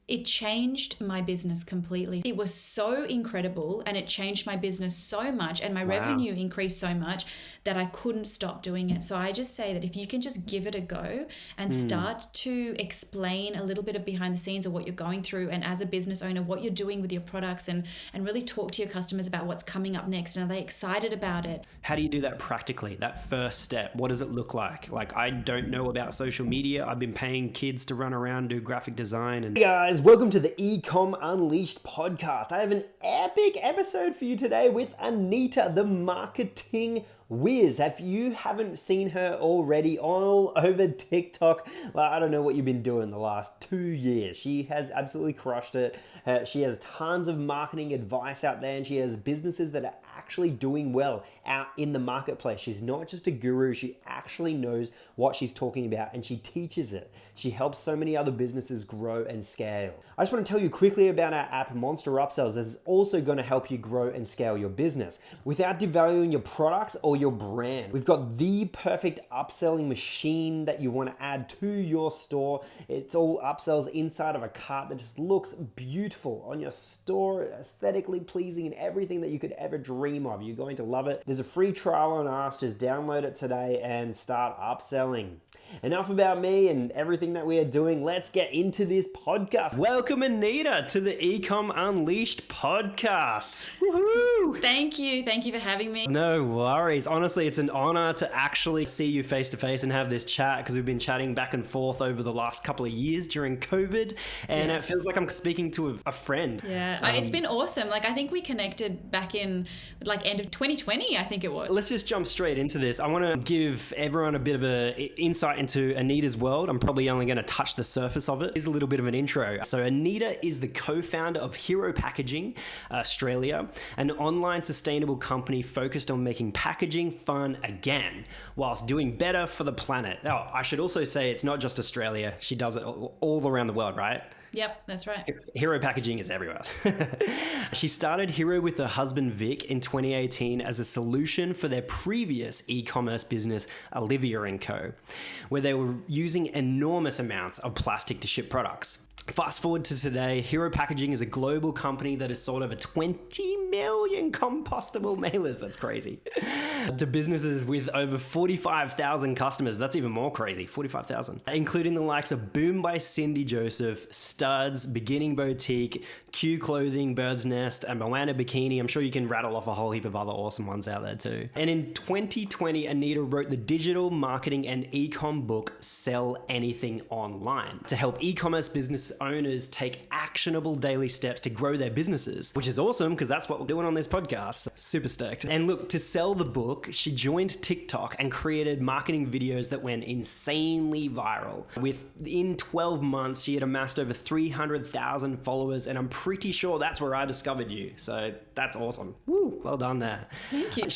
it changed my business completely. It was so incredible and it changed my business so much and my revenue increased so much that I couldn't stop doing it. So I just say that if you can just give it a go and start to explain a little bit of behind the scenes of what you're going through, and as a business owner, what you're doing with your products, and really talk to your customers about what's coming up next, and are they excited about it? How do you do that practically? That first step, what does it look like? Like, I don't know about social media. I've been paying kids to run around, do graphic design. And hey guys, welcome to the Ecom Unleashed podcast. I have an epic episode for you today with Anaita, the marketing whiz. If you haven't seen her already all over TikTok, well, I don't know what you've been doing the last 2 years. She has absolutely crushed it. She has tons of marketing advice out there, and she has businesses that are actually doing well out in the marketplace. She's not just a guru, she actually knows what she's talking about and she teaches it. She helps so many other businesses grow and scale. I just want to tell you quickly about our app, MonsterUpsells, that is also going to help you grow and scale your business without devaluing your products or your brand. We've got the perfect upselling machine that you want to add to your store. It's all upsells inside of a cart that just looks beautiful on your store, aesthetically pleasing, and everything that you could ever dream of. You're going to love it. There's a free trial on us. Just download it today and start upselling. Enough about me and everything that we are doing. Let's get into this podcast. Welcome, Anaita, to the Ecom Unleashed podcast. Woohoo! Thank you. Thank you for having me. No worries. Honestly, it's an honor to actually see you face to face and have this chat, because we've been chatting back and forth over the last couple of years during COVID, and It feels like I'm speaking to a friend. Yeah, it's been awesome. Like, I think we connected back in end of 2020, I think it was. Let's just jump straight into this. I want to give everyone a bit of an insight into Anaita's world. I'm probably only going to touch the surface of it. Here's a little bit of an intro. So Anaita is the co-founder of Hero Packaging Australia, an online sustainable company focused on making packaging fun again, whilst doing better for the planet. Now, I should also say it's not just Australia. She does it all around the world, right? Yep, that's right. Hero Packaging is everywhere. She started Hero with her husband Vic in 2018 as a solution for their previous e-commerce business, Olivia Co, where they were using enormous amounts of plastic to ship products. Fast forward to today, Hero Packaging is a global company that has sold over 20 million compostable mailers. That's crazy. To businesses with over 45,000 customers. That's even more crazy, 45,000. Including the likes of Boom by Cindy Joseph, Studs, Beginning Boutique, Q Clothing, Birdsnest, and Moana Bikini. I'm sure you can rattle off a whole heap of other awesome ones out there too. And in 2020, Anaita wrote the digital marketing and ecom book, Sell Anything Online, to help e-commerce business owners take actionable daily steps to grow their businesses, which is awesome because that's what we're doing on this podcast. Super stoked. And look, to sell the book, she joined TikTok and created marketing videos that went insanely viral. Within 12 months, she had amassed over 300,000 followers, and I'm pretty sure that's where I discovered you. So that's awesome. Woo, well done there. Thank you.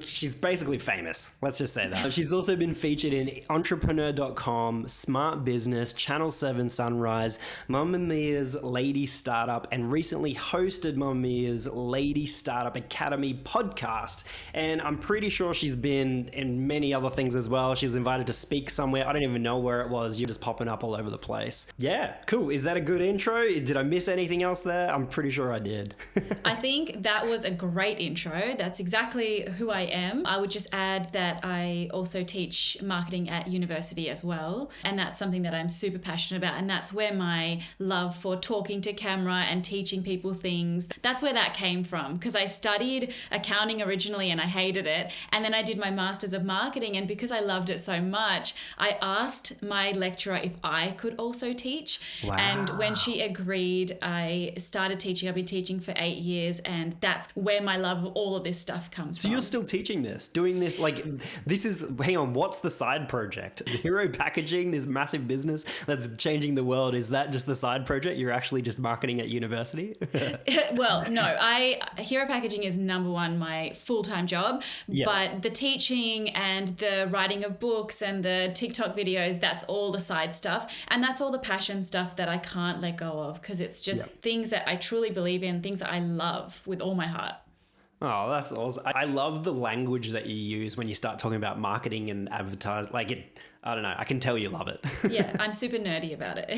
She's basically famous. Let's just say that. She's also been featured in Entrepreneur.com, Smart Business, Channel 7 Sunrise, Mamma Mia's Lady Startup, and recently hosted Mamma Mia's Lady Startup Academy podcast. And I'm pretty sure she's been in many other things as well. She was invited to speak somewhere. I don't even know where it was. You're just popping up all over the place. Yeah, cool. Is that a good intro? Did I miss anything else there? I'm pretty sure I did. I think that was a great intro. That's exactly who I am. I would just add that I also teach marketing at university as well. And that's something that I'm super passionate about. And that's where my love for talking to camera and teaching people things, that's where that came from. Because I studied accounting originally and I hated it. And then I did my master's of marketing. And because I loved it so much, I asked my lecturer if I could also teach. Wow. And when she agreed, I started teaching. I've been teaching for 8 years, and that's where my love of all of this stuff comes from. So you're still teaching this, doing this, hang on, what's the side project? Is Hero Packaging, this massive business that's changing the world, is that just the side project? You're actually just marketing at university? Well, no, Hero Packaging is number one, my full-time job, but the teaching and the writing of books and the TikTok videos, that's all the side stuff. And that's all the passion stuff that I can't let go of, because it's just things that I truly believe in, things that I love with all my heart. Oh, that's awesome. I love the language that you use when you start talking about marketing and advertise. I don't know. I can tell you love it. Yeah, I'm super nerdy about it.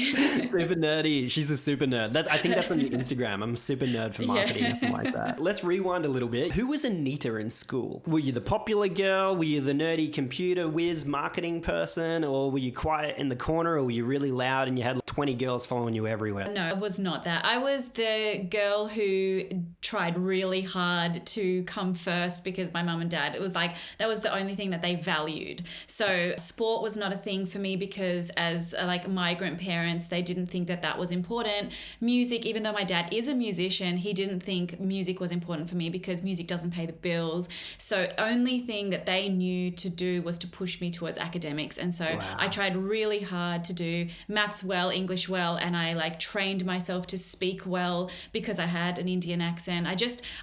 Super nerdy. She's a super nerd. I think that's on your Instagram. I'm a super nerd for marketing, something like that. Let's rewind a little bit. Who was Anaita in school? Were you the popular girl? Were you the nerdy computer whiz marketing person? Or were you quiet in the corner? Or were you really loud and you had 20 girls following you everywhere? No, I was not that. I was the girl who tried really hard to come first because my mum and dad, it was like, that was the only thing that they valued. So sport was not a thing for me because as like migrant parents, they didn't think that that was important. Music, even though my dad is a musician, he didn't think music was important for me because music doesn't pay the bills. So only thing that they knew to do was to push me towards academics. And so I tried really hard to do maths well, English well, and I like trained myself to speak well because I had an Indian accent.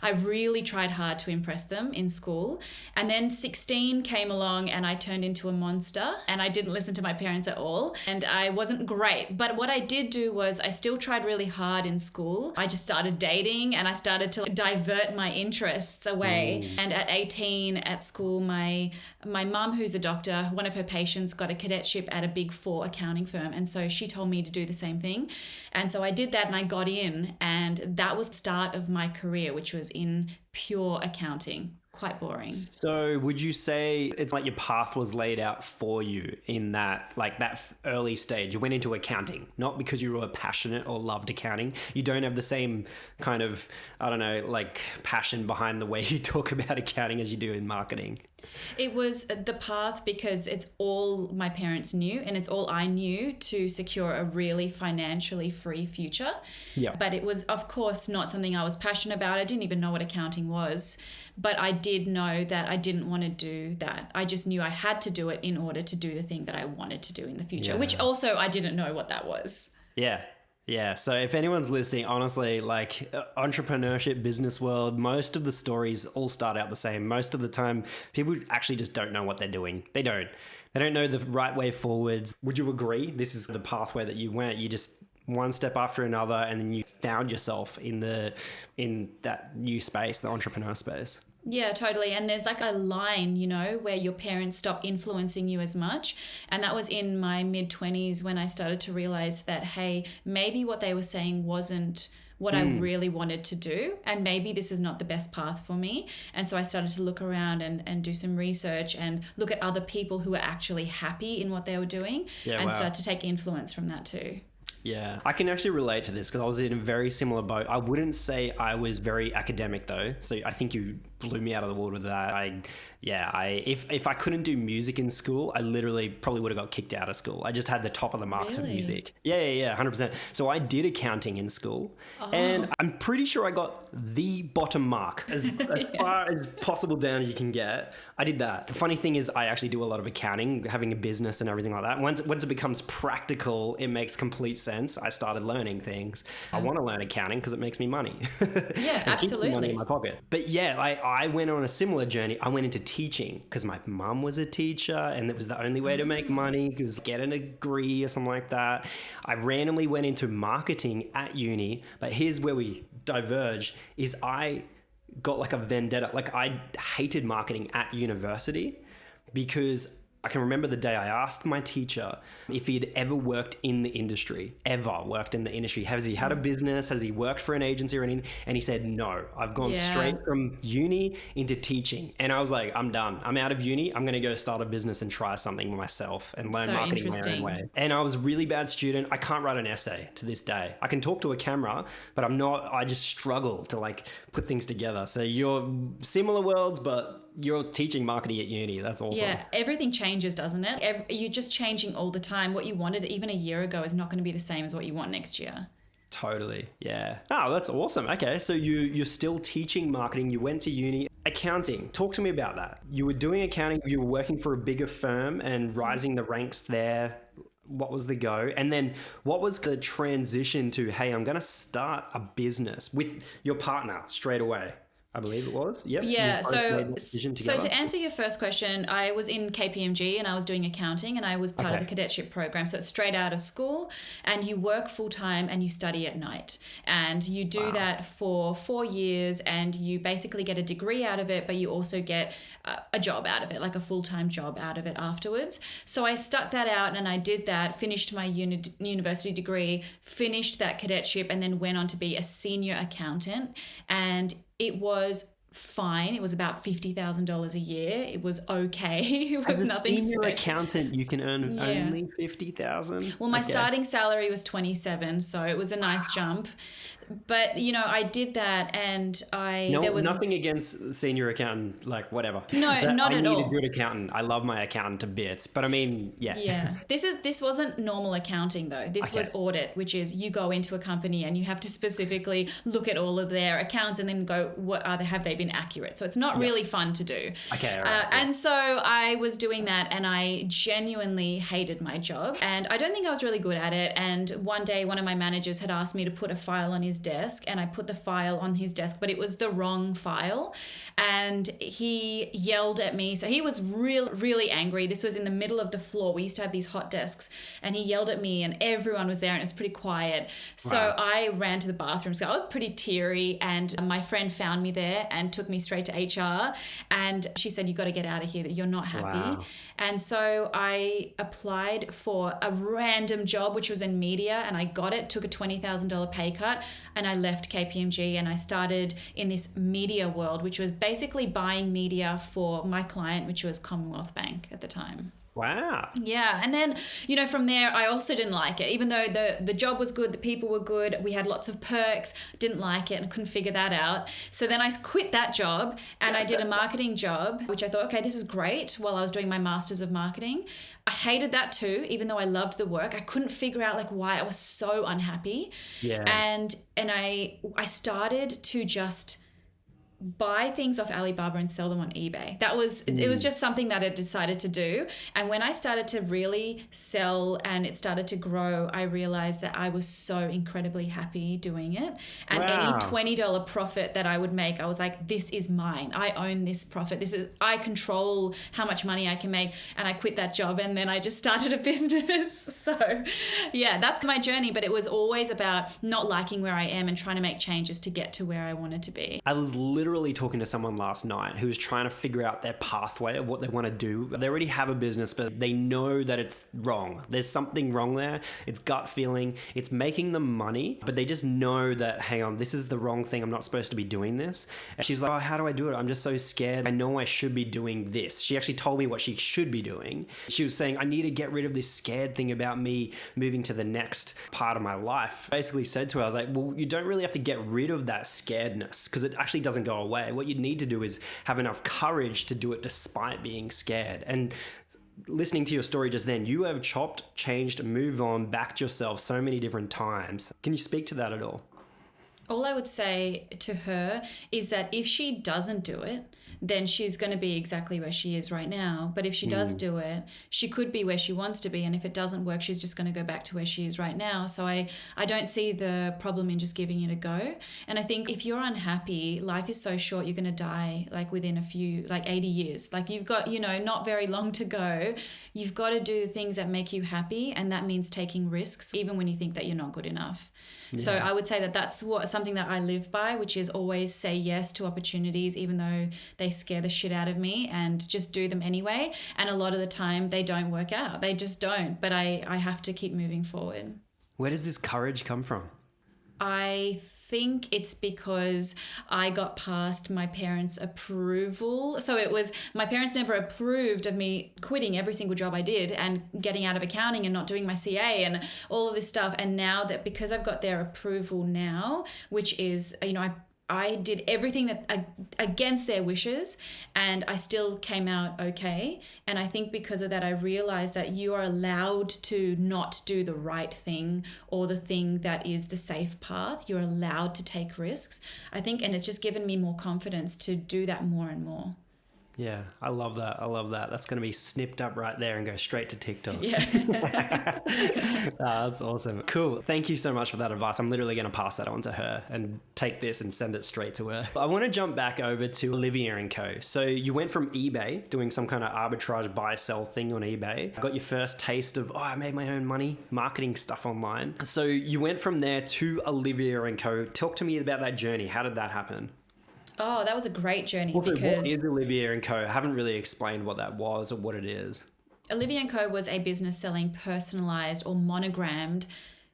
I really tried hard to impress them in school. And then 16 came along and I turned into a monster and I didn't listen to my parents at all. And I wasn't great. But what I did do was I still tried really hard in school. I just started dating and I started to divert my interests away. And at 18 at school, my mum, who's a doctor, one of her patients got a cadetship at a Big Four accounting firm. And so she told me to do the same thing. And so I did that and I got in. And that was the start of my career, which was in pure accounting. Quite boring. So would you say it's like your path was laid out for you in that, like that early stage? You went into accounting, not because you were passionate or loved accounting. You don't have the same kind of, I don't know, like passion behind the way you talk about accounting as you do in marketing. It was the path because it's all my parents knew and it's all I knew to secure a really financially free future. Yeah. But it was, of course, not something I was passionate about. I didn't even know what accounting was. But I did know that I didn't want to do that. I just knew I had to do it in order to do the thing that I wanted to do in the future, which also I didn't know what that was. Yeah. Yeah. So if anyone's listening, honestly, like entrepreneurship, business world, most of the stories all start out the same. Most of the time, people actually just don't know what they're doing. They don't know the right way forwards. Would you agree? This is the pathway that you went. You just one step after another, and then you found yourself in that new space, the entrepreneur space. Yeah, totally. And there's like a line, you know, where your parents stop influencing you as much. And that was in my mid-20s when I started to realize that, hey, maybe what they were saying wasn't what I really wanted to do. And maybe this is not the best path for me. And so I started to look around and do some research and look at other people who were actually happy in what they were doing start to take influence from that too. Yeah, I can actually relate to this because I was in a very similar boat. I wouldn't say I was very academic though. So I think you blew me out of the water with that. If I couldn't do music in school, I literally probably would have got kicked out of school. I just had the top of the marks for music. Yeah, 100%. So I did accounting in school and I'm pretty sure I got the bottom mark as far as possible down as you can get. I did that. The funny thing is I actually do a lot of accounting, having a business and everything like that. Once it becomes practical, it makes complete sense. I started learning things. I want to learn accounting because it makes me money. Yeah, absolutely. Keeps money in my pocket. But yeah, I went on a similar journey. I went into teaching because my mum was a teacher and it was the only way to make money, because get a degree or something like that. I randomly went into marketing at uni, but here's where we diverge, is I got like a vendetta. Like I hated marketing at university because I can remember the day I asked my teacher if he had ever worked in the industry, Has he had a business? Has he worked for an agency or anything? And he said, no, I've gone straight from uni into teaching. And I was like, I'm done. I'm out of uni. I'm going to go start a business and try something myself and learn marketing my own way. And I was a really bad student. I can't write an essay to this day. I can talk to a camera, but I just struggle to like put things together. So you're similar worlds, but you're teaching marketing at uni. That's awesome. Yeah, everything changes, doesn't it? You're just changing all the time. What you wanted even a year ago is not going to be the same as what you want next year. Totally. Yeah. Oh, that's awesome. Okay. So you're still teaching marketing. You went to uni. Accounting. Talk to me about that. You were doing accounting. You were working for a bigger firm and rising the ranks there. What was the go? And then what was the transition to, hey, I'm going to start a business with your partner straight away? I believe it was. Yep. Yeah, so so to answer your first question, I was in KPMG and I was doing accounting and I was part of the cadetship program. So it's straight out of school and you work full time and you study at night. And you do that for 4 years and you basically get a degree out of it, but you also get a job out of it, like a full-time job out of it afterwards. So I stuck that out and I did that, finished my university degree, finished that cadetship, and then went on to be a senior accountant. And it was fine. It was about $50,000 a year. It was okay. It was As a nothing senior special. accountant, you can earn only 50,000. Well, my starting salary was 27, so it was a nice jump. But, you know, I did that and there was nothing against senior accountant, like whatever. No, not at all. I need a good accountant. I love my accountant to bits, but I mean, yeah. Yeah. This wasn't normal accounting though. This was audit, which is you go into a company and you have to specifically look at all of their accounts and then go, have they been accurate? So it's not really fun to do. Okay. All right, And so I was doing that and I genuinely hated my job and I don't think I was really good at it. And one day one of my managers had asked me to put a file on his desk and I put the file on his desk, but it was the wrong file. And he yelled at me. So he was really angry. This was in the middle of the floor. We used to have these hot desks and he yelled at me and everyone was there and it was pretty quiet. So I ran to the bathroom. So I was pretty teary and my friend found me there and took me straight to HR. And she said, you got to get out of here, that you're not happy. Wow. And so I applied for a random job, which was in media, and I got it, took a $20,000 pay cut, and I left KPMG and I started in this media world, which was basically buying media for my client, which was Commonwealth Bank at the time. Wow. Yeah. And then, you know, from there, I also didn't like it. Even though the job was good, the people were good, we had lots of perks, didn't like it and couldn't figure that out. So then I quit that job and I did a marketing job, which I thought, okay, this is great, while I was doing my Masters of Marketing. I hated that too, even though I loved the work. I couldn't figure out like why I was so unhappy. Yeah. And I started to just buy things off Alibaba and sell them on eBay. It was just something that I decided to do. And when I started to really sell and it started to grow, I realized that I was so incredibly happy doing it. And any $20 profit that I would make, I was like, this is mine. I own this profit. I control how much money I can make. And I quit that job and then I just started a business. So yeah, that's my journey. But it was always about not liking where I am and trying to make changes to get to where I wanted to be. I was literally talking to someone last night who was trying to figure out their pathway of what they want to do. They already have a business, but they know that it's wrong. There's something wrong there. It's gut feeling. It's making them money, but they just know that, hang on, this is the wrong thing. I'm not supposed to be doing this. And she was like, oh, how do I do it? I'm just so scared. I know I should be doing this. She actually told me what she should be doing. She was saying, I need to get rid of this scared thing about me moving to the next part of my life. I basically said to her, I was like, well, you don't really have to get rid of that scaredness because it actually doesn't go away. What you need to do is have enough courage to do it despite being scared. And listening to your story just then, you have chopped, changed, moved on, backed yourself so many different times. Can you speak to that at all? All I would say to her is that if she doesn't do it, then she's going to be exactly where she is right now. But if she does do it, she could be where she wants to be. And if it doesn't work, she's just going to go back to where she is right now. So I don't see the problem in just giving it a go. And I think if you're unhappy, life is so short, you're going to die like within 80 years. Like you've got, not very long to go. You've got to do the things that make you happy. And that means taking risks, even when you think that you're not good enough. Yeah. So I would say that that's something that I live by, which is always say yes to opportunities, even though they scare the shit out of me, and just do them anyway. And a lot of the time they don't work out. They just don't. But I have to keep moving forward. Where does this courage come from? I think it's because I got past my parents' approval. So it was, my parents never approved of me quitting every single job I did and getting out of accounting and not doing my CA and all of this stuff. And now that, because I've got their approval now, which is, I did everything that against their wishes and I still came out okay. And I think because of that, I realized that you are allowed to not do the right thing or the thing that is the safe path. You're allowed to take risks, I think. And it's just given me more confidence to do that more and more. Yeah, I love that. I love that. That's going to be snipped up right there and go straight to TikTok. Yeah. That's awesome. Cool. Thank you so much for that advice. I'm literally going to pass that on to her and take this and send it straight to her. I want to jump back over to Olivia Co. So you went from eBay, doing some kind of arbitrage buy sell thing on eBay. Got your first taste of, I made my own money, marketing stuff online. So you went from there to Olivia Co. Talk to me about that journey. How did that happen? Oh, that was a great journey. Also, because what is Olivia Co? I haven't really explained what that was or what it is. Olivia Co was a business selling personalized or monogrammed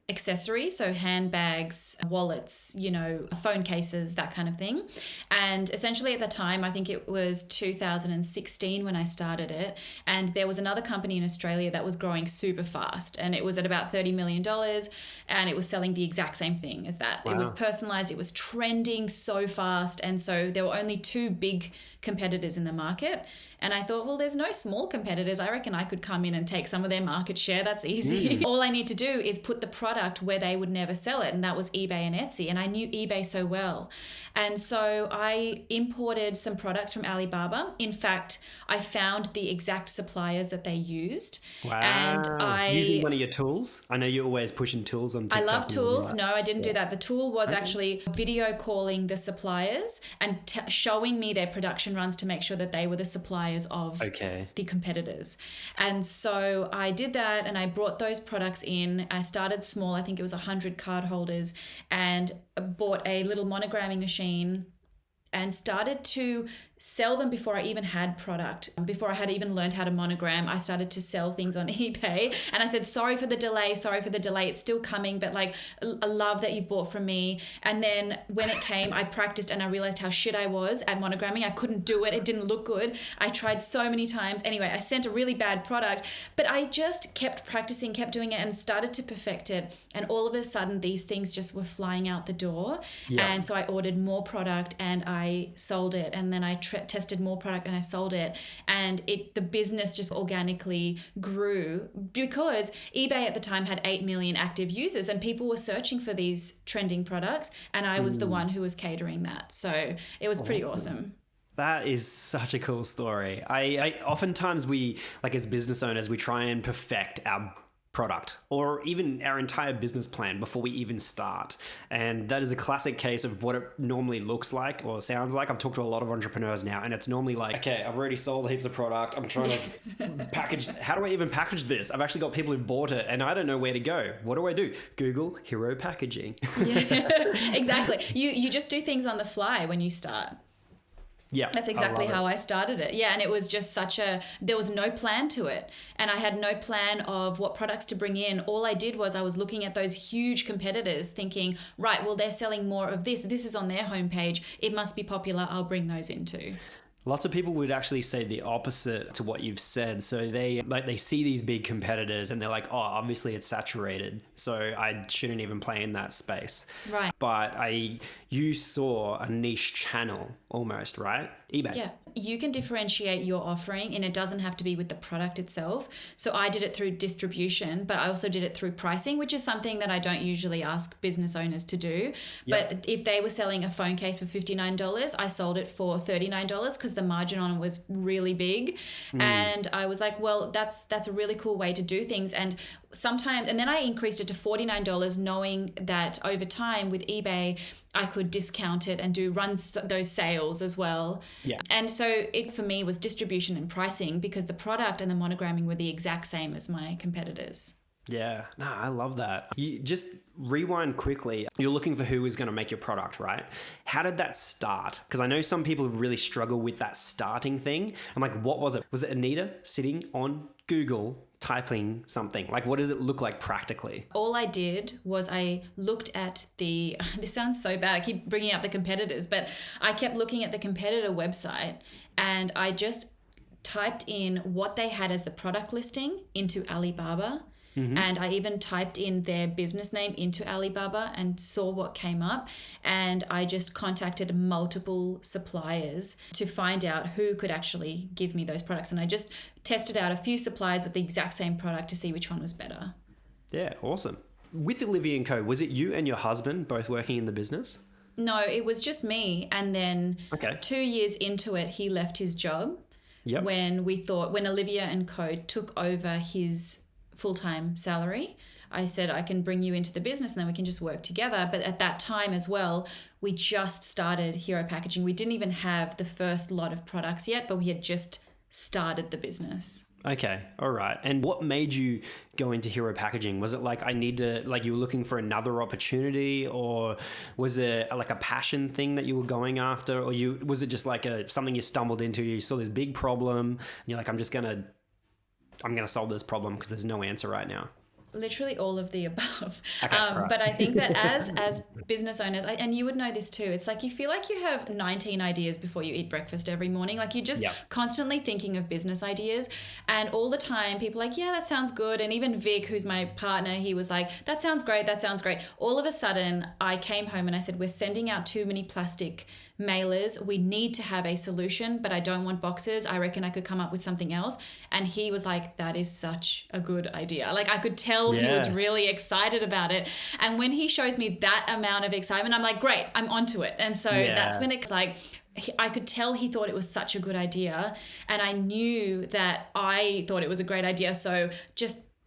accessories, so handbags, wallets, phone cases, that kind of thing. And essentially at the time, I think it was 2016 when I started it, and there was another company in Australia that was growing super fast, and it was at about $30 million, and it was selling the exact same thing as that. Wow. It was personalized, it was trending so fast, and so there were only two big competitors in the market. And I thought, well, there's no small competitors. I reckon I could come in and take some of their market share. That's easy. All I need to do is put the product where they would never sell it. And that was eBay and Etsy. And I knew eBay so well. And so I imported some products from Alibaba. In fact, I found the exact suppliers that they used. Wow. And using one of your tools? I know you're always pushing tools on TikTok. I love tools. No, I didn't do that. The tool was actually video calling the suppliers and showing me their production runs to make sure that they were the suppliers of the competitors. And so I did that, and I brought those products in. I started small. I think it was 100 card holders, and bought a little monogramming machine and started to sell them before I even had product. Before I had even learned how to monogram, I started to sell things on eBay. And I said, sorry for the delay. It's still coming, but I love that you've bought from me. And then when it came, I practiced and I realized how shit I was at monogramming. I couldn't do it. It didn't look good. I tried so many times. Anyway, I sent a really bad product, but I just kept practicing, kept doing it, and started to perfect it. And all of a sudden, these things just were flying out the door. Yeah. And so I ordered more product and I sold it. And then I tested more product and I sold it, and the business just organically grew because eBay at the time had 8 million active users and people were searching for these trending products, and I was the one who was catering that. So it was pretty awesome. That is such a cool story. I oftentimes we, as business owners, we try and perfect our product or even our entire business plan before we even start. And that is a classic case of what it normally looks like or sounds like. I've talked to a lot of entrepreneurs now, and it's normally okay, I've already sold heaps of product. I'm trying to package. How do I even package this? I've actually got people who've bought it and I don't know where to go. What do I do? Google hero packaging. Yeah, exactly. You just do things on the fly when you start. Yeah, that's exactly how I started it. Yeah, and it was just there was no plan to it. And I had no plan of what products to bring in. All I did was I was looking at those huge competitors thinking, right, well, they're selling more of this. This is on their homepage. It must be popular. I'll bring those in too. Lots of people would actually say the opposite to what you've said. So they see these big competitors and they're like, oh, obviously it's saturated, so I shouldn't even play in that space. Right. But you saw a niche channel almost, right? eBay. Yeah. You can differentiate your offering, and it doesn't have to be with the product itself. So I did it through distribution, but I also did it through pricing, which is something that I don't usually ask business owners to do. Yep. But if they were selling a phone case for $59, I sold it for $39 because the margin on it was really big. And I was like, well, that's a really cool way to do things. And then I increased it to $49, knowing that over time with eBay, I could discount it and run those sales as well. Yeah. And so it for me was distribution and pricing, because the product and the monogramming were the exact same as my competitors. Yeah, no, I love that. You just rewind quickly. You're looking for who is going to make your product, right? How did that start? Because I know some people really struggle with that starting thing. I'm like, what was it? Was it Anaita sitting on Google typing something? What does it look like practically? All I did was I looked at this sounds so bad, I keep bringing up the competitors, but I kept looking at the competitor website and I just typed in what they had as the product listing into Alibaba. Mm-hmm. And I even typed in their business name into Alibaba and saw what came up. And I just contacted multiple suppliers to find out who could actually give me those products. And I just tested out a few suppliers with the exact same product to see which one was better. Yeah, awesome. With Olivia Co, was it you and your husband both working in the business? No, it was just me. And then 2 years into it, he left his job. Yep. when Olivia and Co took over his full-time salary. I said, I can bring you into the business and then we can just work together. But at that time as well, we just started Hero Packaging. We didn't even have the first lot of products yet, but we had just started the business. Okay. All right. And what made you go into Hero Packaging? Was it like, you were looking for another opportunity, or was it like a passion thing that you were going after? Or was it just like something you stumbled into? You saw this big problem and you're like, I'm going to solve this problem because there's no answer right now. Literally all of the above. Okay, right. But I think that as business owners, and you would know this too, it's like you feel like you have 19 ideas before you eat breakfast every morning. Like you're just constantly thinking of business ideas. And all the time people are like, yeah, that sounds good. And even Vic, who's my partner, he was like, that sounds great. That sounds great. All of a sudden I came home and I said, we're sending out too many plastic mailers. We need to have a solution, but I don't want boxes. I reckon I could come up with something else. And he was like, that is such a good idea. Like I could tell he was really excited about it. And when he shows me that amount of excitement, I'm like, great, I'm onto it. And so that's when it's like, I could tell he thought it was such a good idea. And I knew that I thought it was a great idea. So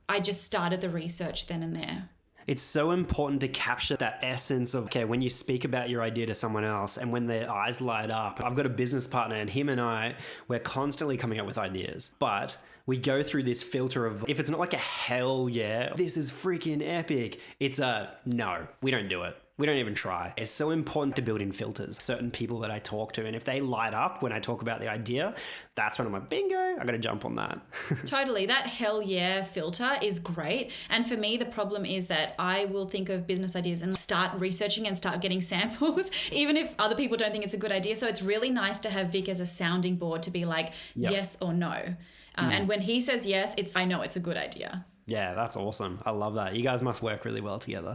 I just started the research then and there. It's so important to capture that essence of, okay, when you speak about your idea to someone else and when their eyes light up. I've got a business partner and him and we're constantly coming up with ideas, but we go through this filter of, if it's not like a hell yeah, this is freaking epic, it's a no, we don't do it. We don't even try. It's so important to build in filters. Certain people that I talk to, and if they light up when I talk about the idea, that's when I'm like, bingo, I got to jump on that. Totally. That hell yeah filter is great. And for me, the problem is that I will think of business ideas and start researching and start getting samples, even if other people don't think it's a good idea. So it's really nice to have Vic as a sounding board to be like, yes or no. And when he says yes, I know it's a good idea. Yeah, that's awesome. I love that. You guys must work really well together.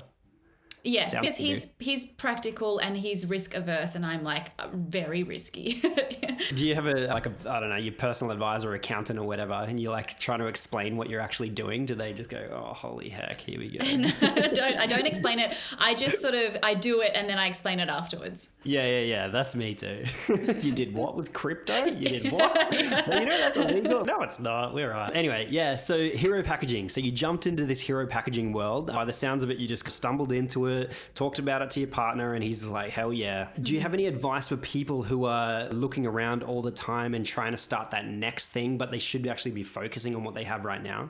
Yeah, because he's practical and he's risk averse, and I'm like very risky. Do you have I don't know, your personal advisor or accountant or whatever, and you're like trying to explain what you're actually doing? Do they just go, oh, holy heck, here we go? No, I don't explain it. I just I do it and then I explain it afterwards. Yeah. That's me too. You did what with crypto? You did what? Well, you know that's illegal. No, it's not. We're right. Anyway, yeah. So Hero Packaging. So you jumped into this Hero Packaging world. By the sounds of it, you just stumbled into it, talked about it to your partner, and he's like, hell yeah. Do you have any advice for people who are looking around all the time and trying to start that next thing, but they should actually be focusing on what they have right now?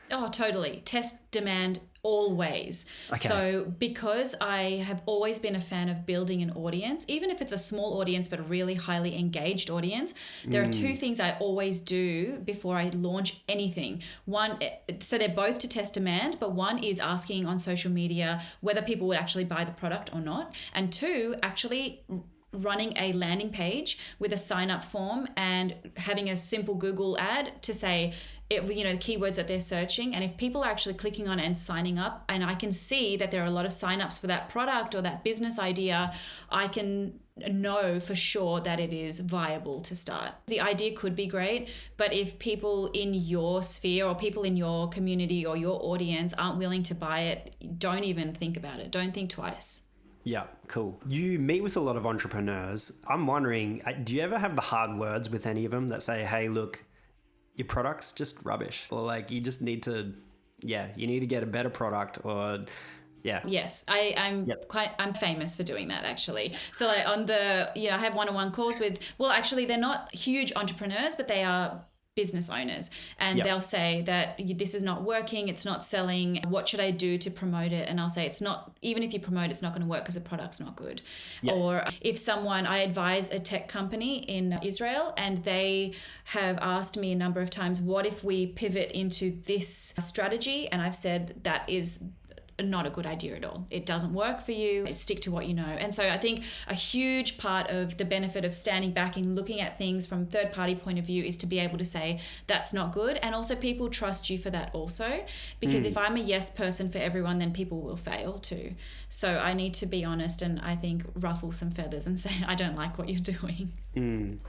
Oh, totally. Test demand always. Okay. So because I have always been a fan of building an audience, even if it's a small audience but a really highly engaged audience, there are two things I always do before I launch anything. One, so they're both to test demand, but one is asking on social media whether people would actually buy the product or not. And two, actually running a landing page with a sign up form and having a simple Google ad to say, the keywords that they're searching. And if people are actually clicking on it and signing up, and I can see that there are a lot of signups for that product or that business idea, I can know for sure that it is viable to start. The idea could be great, but if people in your sphere or people in your community or your audience aren't willing to buy it, don't even think about it. Don't think twice. Yeah, cool. You meet with a lot of entrepreneurs. I'm wondering, do you ever have the hard words with any of them that say, hey, look, your product's just rubbish, or like you just need to, you need to get a better product, or Yes, I'm famous for doing that actually. So like I have one-on-one calls with, well, actually they're not huge entrepreneurs, but they are business owners, and they'll say that this is not working, it's not selling, what should I do to promote it? And I'll say, it's not, even if you promote, it's not going to work because the product's not good. Or if I advise a tech company in Israel, and they have asked me a number of times, what if we pivot into this strategy? And I've said that is not a good idea at all. It doesn't work for you. Stick to what you know. And so I think a huge part of the benefit of standing back and looking at things from third-party point of view is to be able to say that's not good. And also people trust you for that also, because if I'm a yes person for everyone, then people will fail too. So I need to be honest and I think ruffle some feathers and say, I don't like what you're doing.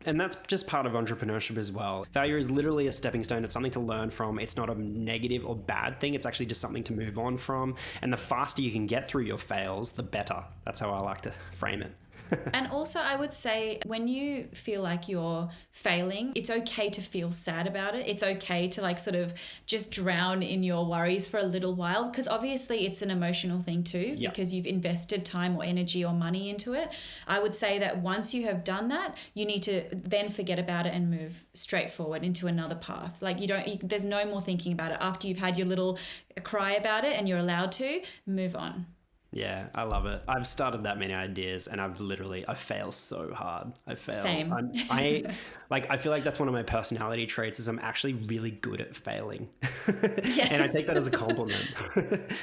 And that's just part of entrepreneurship as well. Failure is literally a stepping stone. It's something to learn from. It's not a negative or bad thing. It's actually just something to move on from. And the faster you can get through your fails, the better. That's how I like to frame it. And also, I would say when you feel like you're failing, it's okay to feel sad about it. It's okay to like sort of just drown in your worries for a little while, because obviously it's an emotional thing too, because you've invested time or energy or money into it. I would say that once you have done that, you need to then forget about it and move straight forward into another path. Like there's no more thinking about it. After you've had your little cry about it and you're allowed to, move on. Yeah, I love it. I've started that many ideas and I fail so hard. I fail. Same. I feel like that's one of my personality traits is I'm actually really good at failing. And I take that as a compliment.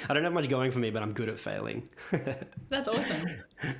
I don't have much going for me, but I'm good at failing. That's awesome.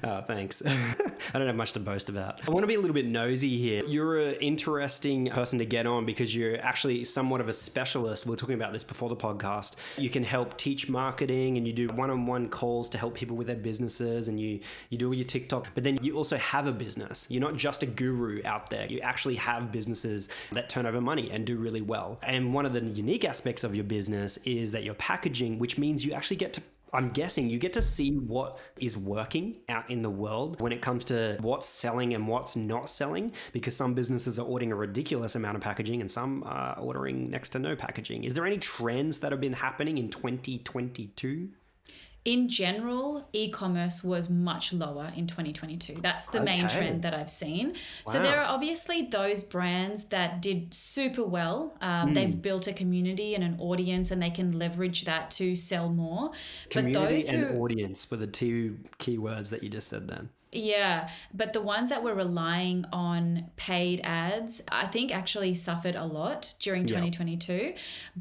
Oh, thanks. I don't have much to boast about. I want to be a little bit nosy here. You're an interesting person to get on because you're actually somewhat of a specialist. We were talking about this before the podcast. You can help teach marketing and you do one-on-one calls to help people with their businesses, and you do all your TikTok, but then you also have a business. You're not just a guru out there. You actually have businesses that turn over money and do really well. And one of the unique aspects of your business is that you're packaging, which means you actually get to, I'm guessing you get to see what is working out in the world when it comes to what's selling and what's not selling, because some businesses are ordering a ridiculous amount of packaging and some are ordering next to no packaging. Is there any trends that have been happening in 2022? In general, e-commerce was much lower in 2022. That's the main trend that I've seen. Wow. So there are obviously those brands that did super well. They've built a community and an audience, and they can leverage that to sell more. Community but those and audience were the two keywords that you just said then. Yeah, but the ones that were relying on paid ads, I think actually suffered a lot during 2022.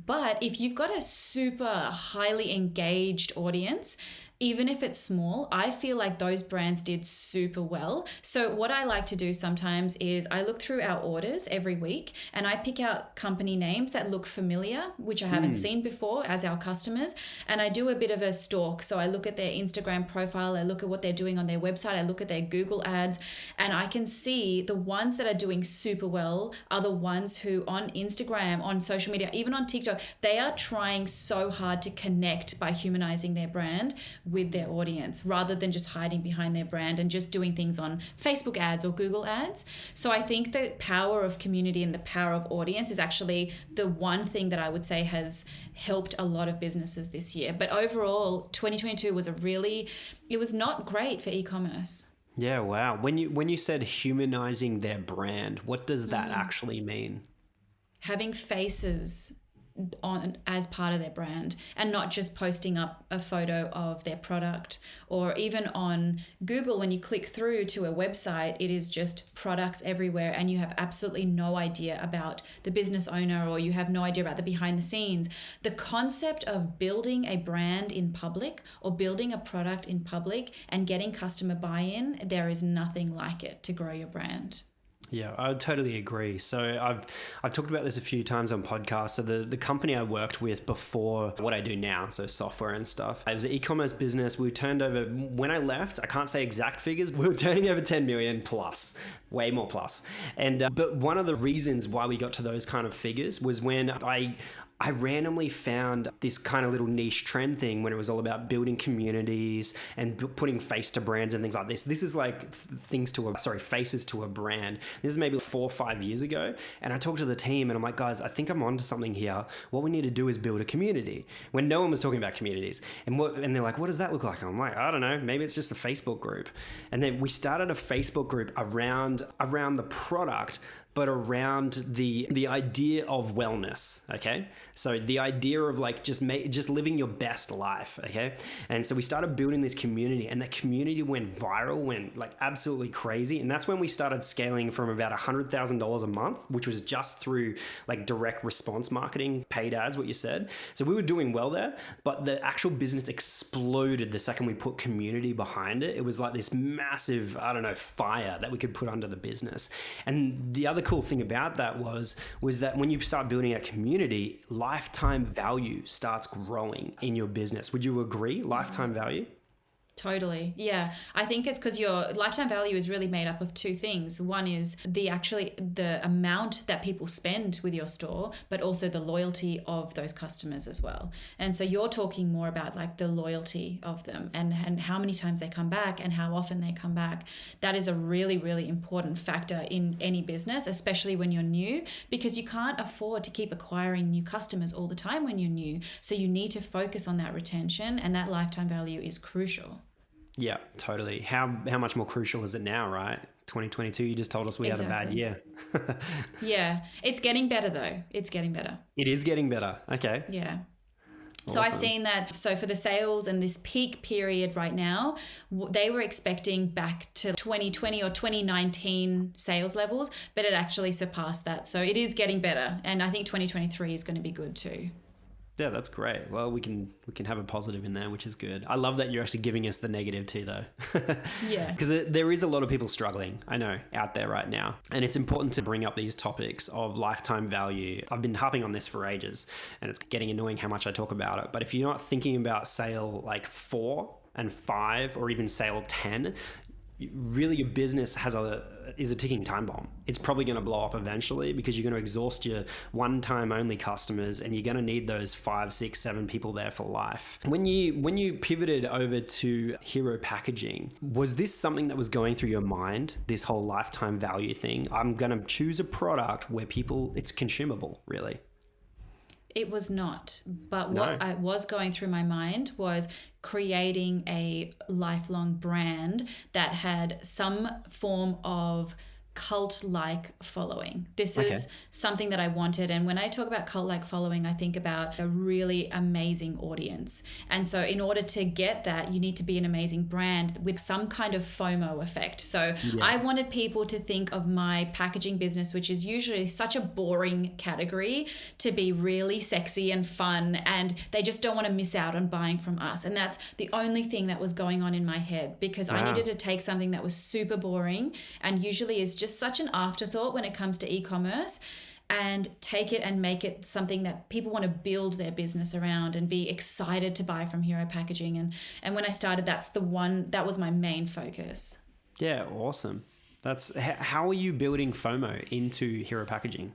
But if you've got a super highly engaged audience, even if it's small, I feel like those brands did super well. So what I like to do sometimes is I look through our orders every week and I pick out company names that look familiar, which I haven't seen before as our customers. And I do a bit of a stalk. So I look at their Instagram profile, I look at what they're doing on their website, I look at their Google ads, and I can see the ones that are doing super well are the ones who on Instagram, on social media, even on TikTok, they are trying so hard to connect by humanizing their brand with their audience rather than just hiding behind their brand and just doing things on Facebook ads or Google ads. So I think the power of community and the power of audience is actually the one thing that I would say has helped a lot of businesses this year. But overall, 2022 was it was not great for e-commerce. Yeah, wow. When you said humanizing their brand, what does that actually mean? Having faces on as part of their brand and not just posting up a photo of their product. Or even on Google, when you click through to a website, it is just products everywhere and you have absolutely no idea about the business owner, or you have no idea about the behind the scenes. The concept of building a brand in public or building a product in public and getting customer buy-in, there is nothing like it to grow your brand. Yeah, I would totally agree. So I've talked about this a few times on podcasts. So the company I worked with before what I do now, so software and stuff, it was an e-commerce business. We turned over, when I left, I can't say exact figures, we were turning over 10 million plus, way more plus. And but one of the reasons why we got to those kind of figures was when I randomly found this kind of little niche trend thing when it was all about building communities and putting face to brands and things like this. This is like faces to a brand. This is maybe 4 or 5 years ago. And I talked to the team and I'm like, guys, I think I'm onto something here. What we need to do is build a community, when no one was talking about communities. And they're like, what does that look like? And I'm like, I don't know, maybe it's just a Facebook group. And then we started a Facebook group around the product, but around the idea of wellness, okay? So the idea of like just living your best life, okay? And so we started building this community, and that community went viral, went like absolutely crazy. And that's when we started scaling from about $100,000 a month, which was just through like direct response marketing, paid ads, what you said. So we were doing well there, but the actual business exploded the second we put community behind it. It was like this massive, fire that we could put under the business. And the other cool thing about that was that when you start building a community, lifetime value starts growing in your business. Would you agree? Lifetime value? Totally. Yeah. I think it's because your lifetime value is really made up of two things. One is the amount that people spend with your store, but also the loyalty of those customers as well. And so you're talking more about like the loyalty of them and how many times they come back and how often they come back. That is a really, really important factor in any business, especially when you're new, because you can't afford to keep acquiring new customers all the time when you're new. So you need to focus on that retention, and that lifetime value is crucial. Yeah, totally. How much more crucial is it now, right? 2022, you just told us we had a bad year. Yeah, it's getting better though. It's getting better. It is getting better. Okay. Yeah. Awesome. So I've seen that. So for the sales and this peak period right now, they were expecting back to 2020 or 2019 sales levels, but it actually surpassed that. So it is getting better. And I think 2023 is going to be good too. Yeah, that's great. Well, we can have a positive in there, which is good. I love that you're actually giving us the negative too, though. Yeah. Because there is a lot of people struggling, I know, out there right now. And it's important to bring up these topics of lifetime value. I've been harping on this for ages, and it's getting annoying how much I talk about it. But if you're not thinking about sale like 4 and 5 or even sale 10, really your business is a ticking time bomb. It's probably going to blow up eventually because you're going to exhaust your one-time only customers, and you're going to need those 5, 6, 7 people there for life. When you pivoted over to hero packaging, was this something that was going through your mind, this whole lifetime value thing? I'm going to choose a product where it's consumable, really. It was not. But what I was going through my mind was creating a lifelong brand that had some form of cult-like following. This is something that I wanted. And when I talk about cult-like following, I think about a really amazing audience. And so in order to get that, you need to be an amazing brand with some kind of FOMO effect. So I wanted people to think of my packaging business, which is usually such a boring category, to be really sexy and fun. And they just don't want to miss out on buying from us. And that's the only thing that was going on in my head, because I needed to take something that was super boring and usually is just such an afterthought when it comes to e-commerce, and take it and make it something that people want to build their business around and be excited to buy from Hero Packaging. And when I started, that was my main focus. Yeah, awesome. How are you building FOMO into Hero Packaging?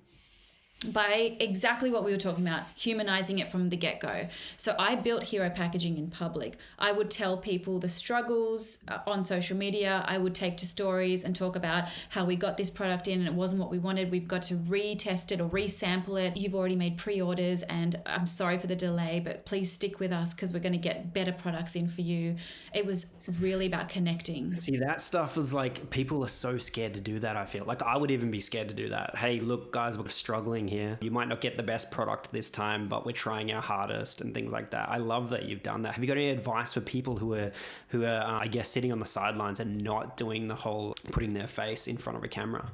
By exactly what we were talking about, humanizing it from the get-go. So I built Hero Packaging in public. I would tell people the struggles on social media. I would take to stories and talk about how we got this product in and it wasn't what we wanted. We've got to retest it or resample it. You've already made pre-orders and I'm sorry for the delay, but please stick with us because we're going to get better products in for you. It was really about connecting. See, that stuff is like, people are so scared to do that, I feel. Like I would even be scared to do that. Hey, look, guys, we're struggling here. You might not get the best product this time, but we're trying our hardest and things like that. I love that you've done that. Have you got any advice for people who are I guess, sitting on the sidelines and not doing the whole putting their face in front of a camera?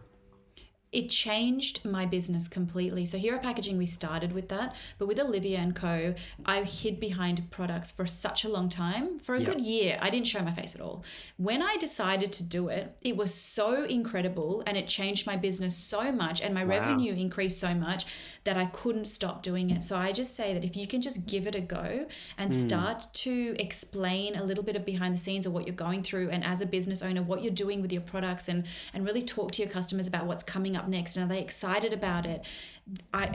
It changed my business completely. So Hero Packaging, we started with that, but with Olivia Co, I hid behind products for such a long time. For a good year, I didn't show my face at all. When I decided to do it, it was so incredible and it changed my business so much and my revenue increased so much that I couldn't stop doing it. So I just say that if you can just give it a go and start to explain a little bit of behind the scenes of what you're going through, and as a business owner, what you're doing with your products, and really talk to your customers about what's coming up next and are they excited about it,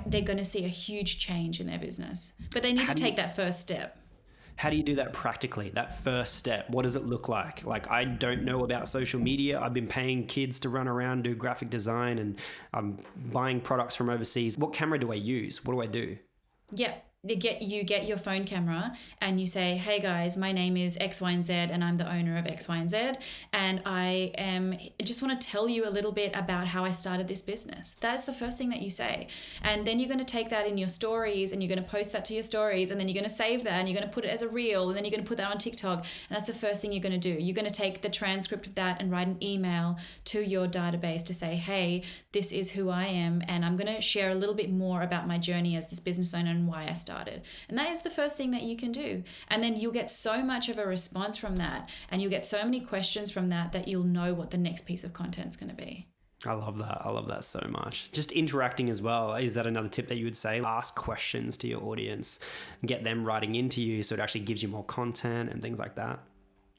they're going to see a huge change in their business. But they need to take that first step. How do you do that practically? That first step, what does it look like? Like, I don't know about social media. I've been paying kids to run around, do graphic design, and I'm buying products from overseas. What camera do I use? What do I do? Yeah. You get your phone camera and you say, hey guys, my name is X, Y, and Z, and I'm the owner of X, Y, and Z. And I just want to tell you a little bit about how I started this business. That's the first thing that you say. And then you're going to take that in your stories and you're going to post that to your stories, and then you're going to save that and you're going to put it as a reel, and then you're going to put that on TikTok. And that's the first thing you're going to do. You're going to take the transcript of that and write an email to your database to say, hey, this is who I am, and I'm going to share a little bit more about my journey as this business owner and why I started. And that is the first thing that you can do. And then you'll get so much of a response from that, and you'll get so many questions from that you'll know what the next piece of content is going to be. I love that. I love that so much. Just interacting as well. Is that another tip that you would say? Ask questions to your audience and get them writing into you so it actually gives you more content and things like that.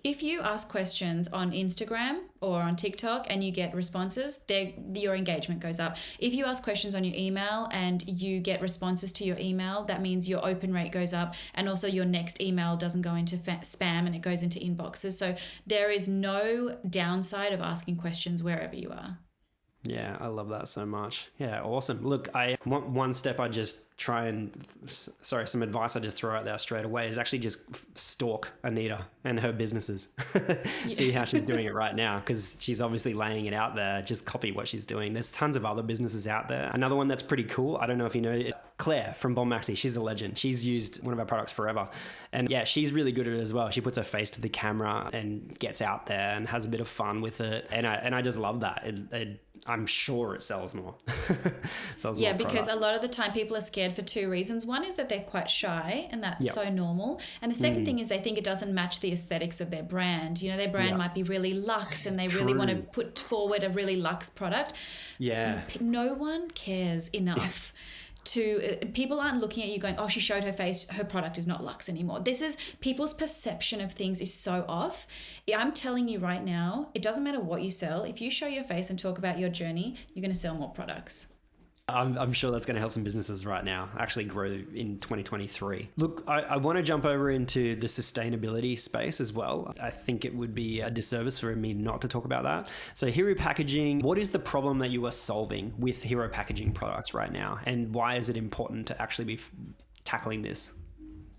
If you ask questions on Instagram or on TikTok and you get responses, your engagement goes up. If you ask questions on your email and you get responses to your email, that means your open rate goes up, and also your next email doesn't go into spam and it goes into inboxes. So there is no downside of asking questions wherever you are. Yeah, I love that so much. Yeah, awesome. Look, one step I just try and, some advice I just throw out there straight away is actually just stalk Anaita and her businesses. See how she's doing it right now, because she's obviously laying it out there. Just copy what she's doing. There's tons of other businesses out there. Another one that's pretty cool, I don't know if you know it, Claire from Bon Maxi. She's a legend. She's used one of our products forever. And yeah, she's really good at it as well. She puts her face to the camera and gets out there and has a bit of fun with it. And I just love that. I'm sure it sells more. Yeah, because a lot of the time people are scared for two reasons. One is that they're quite shy, and that's so normal. And the second thing is they think it doesn't match the aesthetics of their brand. You know, their brand might be really luxe and they really want to put forward a really luxe product. Yeah. No one cares enough. People aren't looking at you going, oh, she showed her face, her product is not luxe anymore. This is, people's perception of things is so off. I'm telling you right now, it doesn't matter what you sell. If you show your face and talk about your journey, you're going to sell more products. I'm sure that's going to help some businesses right now actually grow in 2023. Look, I want to jump over into the sustainability space as well. I think it would be a disservice for me not to talk about that. So Hero Packaging, what is the problem that you are solving with Hero Packaging products right now? And why is it important to actually be tackling this?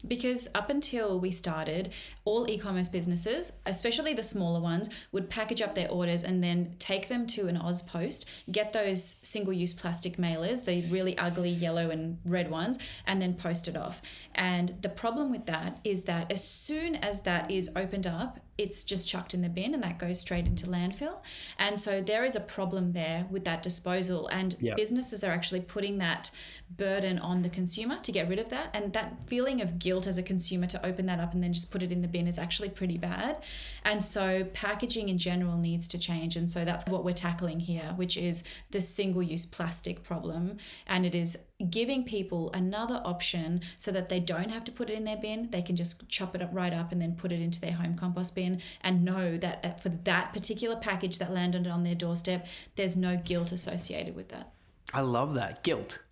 Because up until we started, all e-commerce businesses, especially the smaller ones, would package up their orders and then take them to an AUS Post, get those single-use plastic mailers, the really ugly yellow and red ones, and then post it off. And the problem with that is that as soon as that is opened up, it's just chucked in the bin and that goes straight into landfill. And so there is a problem there with that disposal, and businesses are actually putting that burden on the consumer to get rid of that. And that feeling of guilt as a consumer to open that up and then just put it in the bin is actually pretty bad. And so packaging in general needs to change. And so that's what we're tackling here, which is the single-use plastic problem. And it is giving people another option so that they don't have to put it in their bin. They can just chop it up right up and then put it into their home compost bin, and know that for that particular package that landed on their doorstep, there's no guilt associated with that. I love that. Guilt.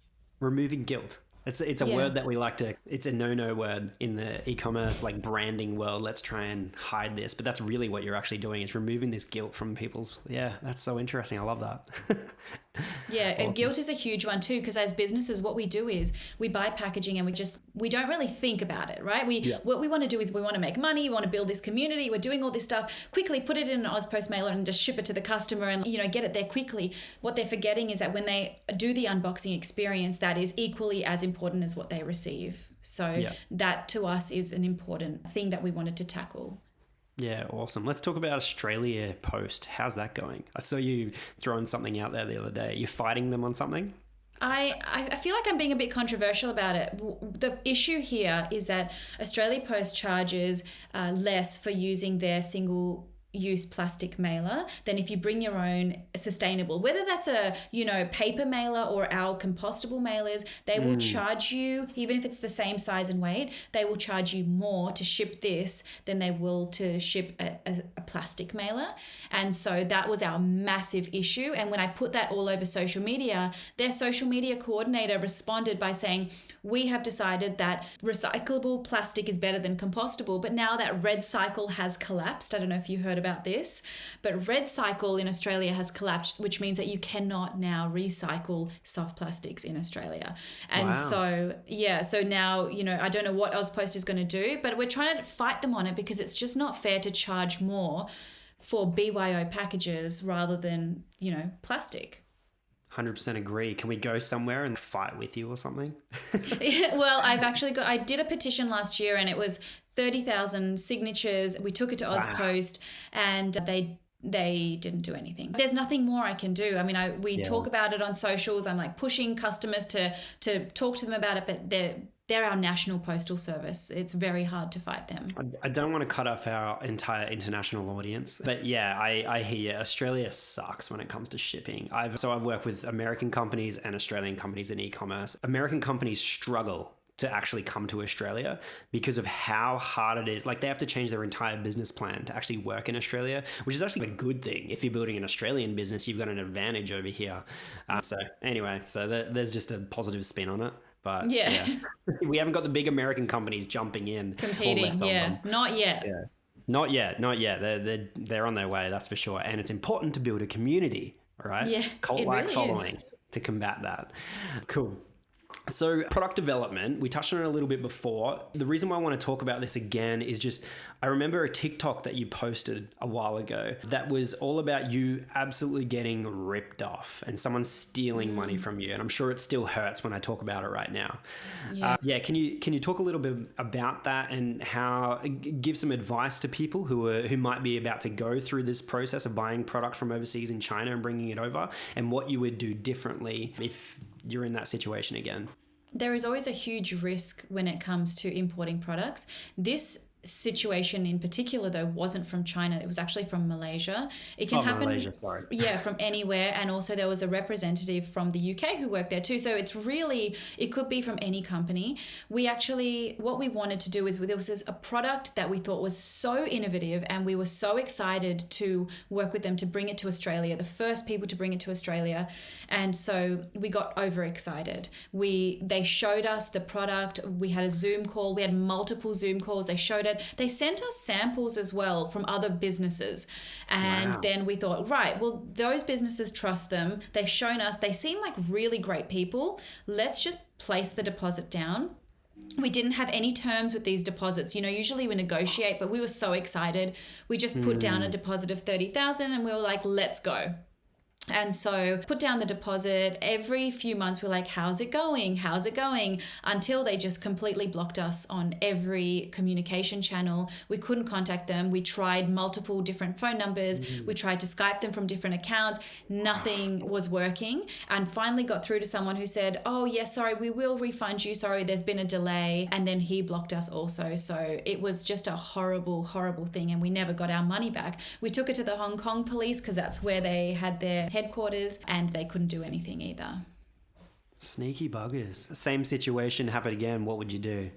Removing guilt. It's a word that we like to, it's a no word in the e-commerce like branding world. Let's try and hide this, but that's really what you're actually doing, is removing this guilt from people's, that's so interesting. I love that. Yeah, awesome. And guilt is a huge one too, because as businesses, what we do is we buy packaging and we don't really think about it, right? What we want to do is we want to make money, we want to build this community, we're doing all this stuff, quickly put it in an AUS Post mailer and just ship it to the customer and, get it there quickly. What they're forgetting is that when they do the unboxing experience, that is equally as important as what they receive. So that to us is an important thing that we wanted to tackle. Yeah, awesome. Let's talk about Australia Post. How's that going? I saw you throwing something out there the other day. You're fighting them on something? I feel like I'm being a bit controversial about it. The issue here is that Australia Post charges less for using their single-use plastic mailer than if you bring your own sustainable, whether that's a paper mailer or our compostable mailers. They will charge you, even if it's the same size and weight, they will charge you more to ship this than they will to ship a plastic mailer. And so that was our massive issue. And when I put that all over social media, their social media coordinator responded by saying, we have decided that recyclable plastic is better than compostable, but now that Red Cycle has collapsed, I don't know if you heard about this, but Red Cycle in Australia has collapsed, which means that you cannot now recycle soft plastics in Australia. And so now, I don't know what AUS Post is going to do, but we're trying to fight them on it because it's just not fair to charge more for BYO packages rather than, plastic. 100% agree. Can we go somewhere and fight with you or something? Well, I did a petition last year and it was 30,000 signatures. We took it to AUS Post and they didn't do anything. There's nothing more I can do. I mean, we talk about it on socials. I'm like pushing customers to talk to them about it, but they're our national postal service. It's very hard to fight them. I don't want to cut off our entire international audience, but I hear you. Australia sucks when it comes to shipping. I've worked with American companies and Australian companies in e-commerce. American companies struggle to actually come to Australia because of how hard it is. Like they have to change their entire business plan to actually work in Australia, which is actually a good thing. If you're building an Australian business, you've got an advantage over here. So anyway, there's just a positive spin on it. But yeah, we haven't got the big American companies jumping in. Competing, not yet. Yeah. Not yet. They're on their way, that's for sure. And it's important to build a community, right? Yeah, Cult-like really following is. to combat that. Cool. So product development, we touched on it a little bit before. The reason why I want to talk about this again is just, I remember a TikTok that you posted a while ago that was all about you absolutely getting ripped off and someone stealing money from you. And I'm sure it still hurts when I talk about it right now. Yeah. Can you talk a little bit about that and how, give some advice to people who might be about to go through this process of buying product from overseas in China and bringing it over, and what you would do differently if you're in that situation again? There is always a huge risk when it comes to importing products. This situation in particular, though, wasn't from China. It was actually from Malaysia. It can happen. Malaysia, sorry. Yeah, from anywhere. And also there was a representative from the UK who worked there too. So it's really, it could be from any company. What we wanted to do is, there was a product that we thought was so innovative and we were so excited to work with them to bring it to Australia, the first people to bring it to Australia. And so we got overexcited. They showed us the product. We had a Zoom call. We had multiple Zoom calls. They showed it. They sent us samples as well from other businesses. And then we thought, right, well, those businesses trust them. They've shown us, they seem like really great people. Let's just place the deposit down. We didn't have any terms with these deposits. Usually we negotiate, but we were so excited. We just put down a deposit of 30,000 and we were like, let's go. And so put down the deposit. Every few months we're like, how's it going? How's it going? Until they just completely blocked us on every communication channel. We couldn't contact them. We tried multiple different phone numbers. We tried to Skype them from different accounts. Nothing was working. And finally got through to someone who said, oh yes, sorry, we will refund you. Sorry, there's been a delay. And then he blocked us also. So it was just a horrible, horrible thing. And we never got our money back. We took it to the Hong Kong police because that's where they had their headquarters, and they couldn't do anything either. Sneaky buggers. Same situation happened again, what would you do?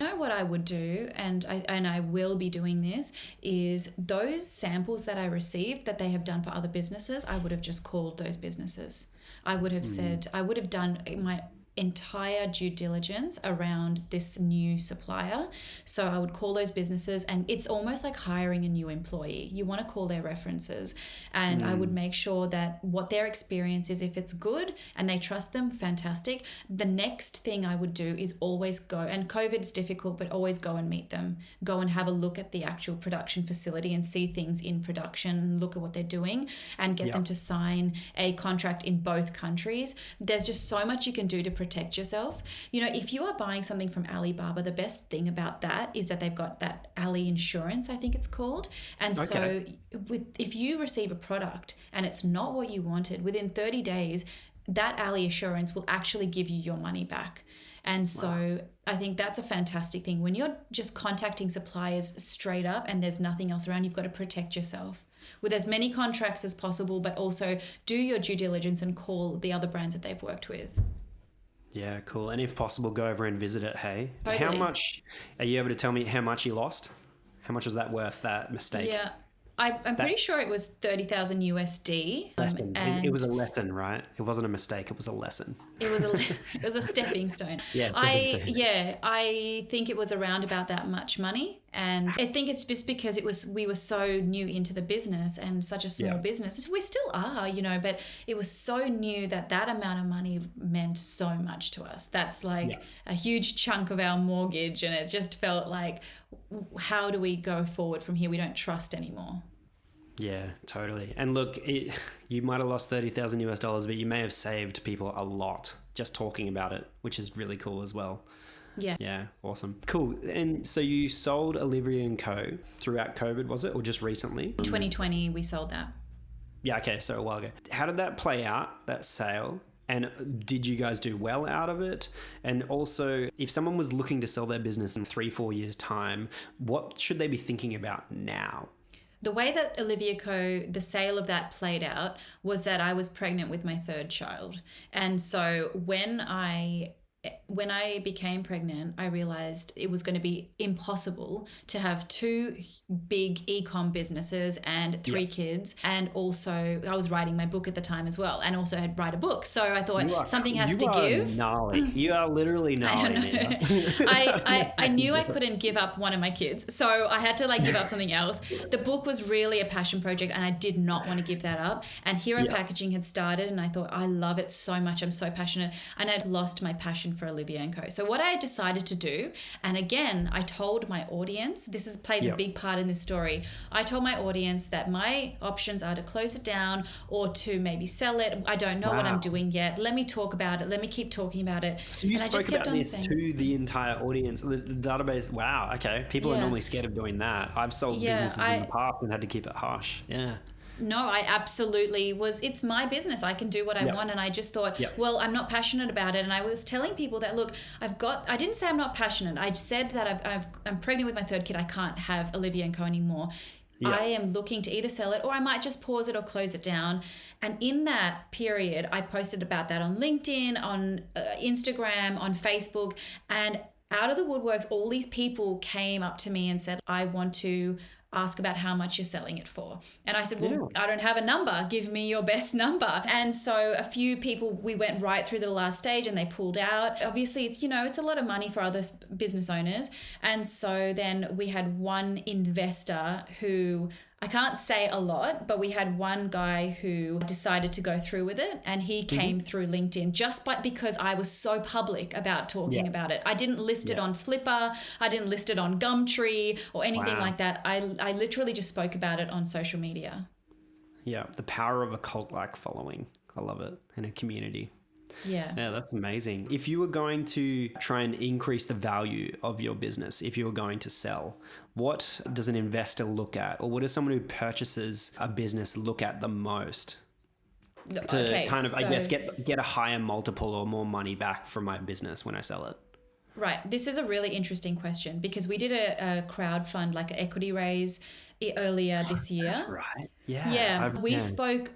You know what I would do, and I will be doing this, is those samples that I received that they have done for other businesses, I would have just called those businesses. I would have said, I would have done my entire due diligence around this new supplier. So I would call those businesses, and it's almost like hiring a new employee. You want to call their references, and I would make sure that what their experience is, if it's good and they trust them, fantastic. The next thing I would do is always go, and COVID's difficult, but always go and meet them. Go and have a look at the actual production facility and see things in production, look at what they're doing, and get them to sign a contract in both countries. There's just so much you can do to protect yourself. If you are buying something from Alibaba, the best thing about that is that they've got that Ali insurance, I think it's called. And so if you receive a product and it's not what you wanted, within 30 days, that Ali assurance will actually give you your money back. And so I think that's a fantastic thing. When you're just contacting suppliers straight up and there's nothing else around, you've got to protect yourself with as many contracts as possible, but also do your due diligence and call the other brands that they've worked with. Yeah, cool. And if possible, go over and visit it, hey? Totally. How much, are you able to tell me how much you lost? How much was that worth, that mistake? Yeah, I'm pretty sure it was 30,000 USD. Lesson. It was a lesson, right? It wasn't a mistake. It was a lesson. It was a stepping stone. I think it was around about that much money. And I think it's just because we were so new into the business and such a small business. We still are, but it was so new that amount of money meant so much to us. That's like a huge chunk of our mortgage. And it just felt like, how do we go forward from here? We don't trust anymore. Yeah, totally. And look, you might have lost 30,000 US dollars, but you may have saved people a lot just talking about it, which is really cool as well. Yeah. Yeah, awesome. Cool. And so you sold Olivia Co throughout COVID, was it? Or just recently? 2020, we sold that. Yeah, okay, so a while ago. How did that play out, that sale? And did you guys do well out of it? And also, if someone was looking to sell their business in 3-4 years' time, what should they be thinking about now? The way that Olivia Co, the sale of that played out was that I was pregnant with my third child. And so when I when I became pregnant, I realized it was going to be impossible to have 2 big ecom businesses and 3 kids. And also I was writing my book at the time as well, and also had write a book. So I thought something has to give. Gnarly. You are literally gnarly. I knew I couldn't give up one of my kids. So I had to give up something else. The book was really a passion project and I did not want to give that up. And Hero Packaging had started and I thought, I love it so much. I'm so passionate. And I'd lost my passion for Olivia Co. So what I decided to do, and again, I told my audience, plays a big part in this story. I told my audience that my options are to close it down or to maybe sell it. I don't know what I'm doing yet. Let me talk about it. Let me keep talking about it. So you spoke about this to the entire audience, the database. Wow. Okay. People are normally scared of doing that. I've sold businesses in the past and had to keep it hush. Yeah. No, I absolutely was. It's my business. I can do what I want. And I just thought, well, I'm not passionate about it. And I was telling people that, look, I didn't say I'm not passionate. I said that I'm pregnant with my 3rd kid. I can't have Olivia Co anymore. I am looking to either sell it or I might just pause it or close it down. And in that period, I posted about that on LinkedIn, on Instagram, on Facebook, and out of the woodworks, all these people came up to me and said, I want to ask about how much you're selling it for. And I said, well, I don't have a number. Give me your best number. And so a few people, we went right through the last stage and they pulled out. Obviously, it's a lot of money for other business owners. And so then we had one investor who, I can't say a lot, but we had one guy who decided to go through with it, and he came through LinkedIn because I was so public about talking about it. I didn't list it on Flipper. I didn't list it on Gumtree or anything like that. I literally just spoke about it on social media. Yeah, the power of a cult-like following. I love it. In a community. Yeah, that's amazing. If you were going to try and increase the value of your business, if you were going to sell, what does an investor look at, or what does someone who purchases a business look at the most to I guess, get a higher multiple or more money back from my business when I sell it? Right. This is a really interesting question because we did a crowdfund, like an equity raise earlier this year. That's right. Yeah. Yeah. We spoke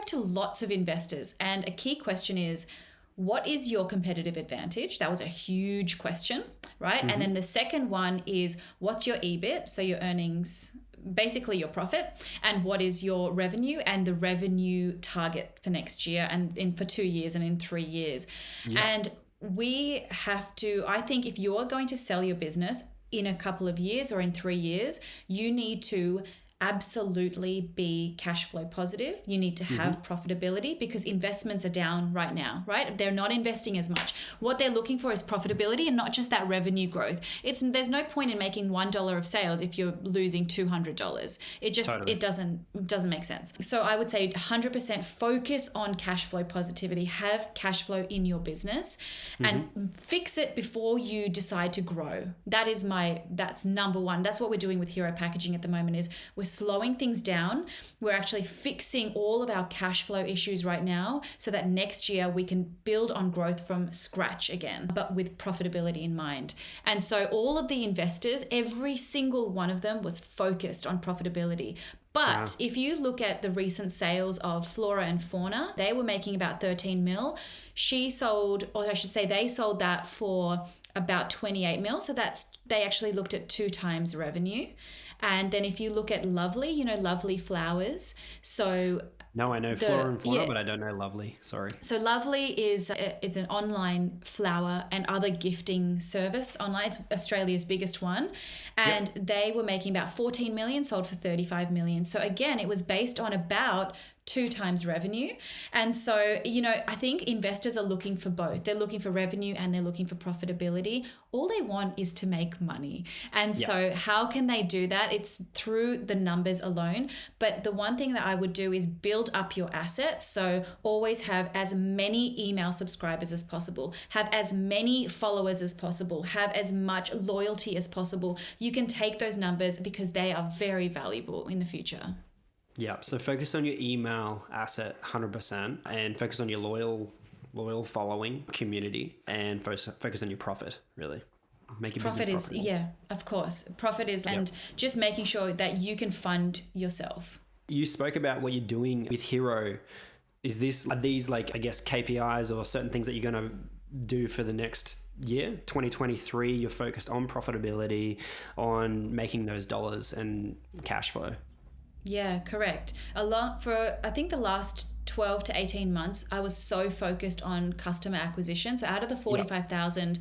to lots of investors, and a key question is, what is your competitive advantage? That was a huge question, right? And then the second one is, what's your EBIT? So your earnings, basically your profit, and what is your revenue and the revenue target for next year and for 2 years and in 3 years. And we have to, I think if you're going to sell your business in a couple of years or in 3 years, you need to absolutely be cash flow positive. You need to have profitability because investments are down right now, right? They're not investing as much. What they're looking for is profitability and not just that revenue growth. There's no point in making $1 of sales if you're losing $200. It just it doesn't make sense. So I would say 100% focus on cash flow positivity. Have cash flow in your business and fix it before you decide to grow. That's number one. That's what we're doing with Hero Packaging at the moment. Is we're slowing things down. We're actually fixing all of our cash flow issues right now so that next year we can build on growth from scratch again, but with profitability in mind. And so all of the investors, every single one of them was focused on profitability. But if you look at the recent sales of Flora and Fauna, they were making about 13 mil. They sold that for about 28 mil. So they actually looked at 2 times revenue. And then if you look at Lovely, Lovely Flowers. So no, I know Flora and Fauna, but I don't know Lovely. Sorry. So Lovely is an online flower and other gifting service online. It's Australia's biggest one. And they were making about 14 million, sold for 35 million. So again, it was based on about 2 times revenue. And so, I think investors are looking for both. They're looking for revenue and they're looking for profitability. All they want is to make money. And so how can they do that? It's through the numbers alone. But the one thing that I would do is build up your assets. So always have as many email subscribers as possible, have as many followers as possible, have as much loyalty as possible. You can take those numbers because they are very valuable in the future. Yeah, so focus on your email asset 100% and focus on your loyal following community and focus on your profit, really. Make your profit business profitable. Yeah, of course. Profit is, and just making sure that you can fund yourself. You spoke about what you're doing with Hero. Are these like, I guess, KPIs or certain things that you're going to do for the next year, 2023? You're focused on profitability, on making those dollars and cash flow. Yeah, correct. I think the last 12 to 18 months, I was so focused on customer acquisition. So out of the 45,000,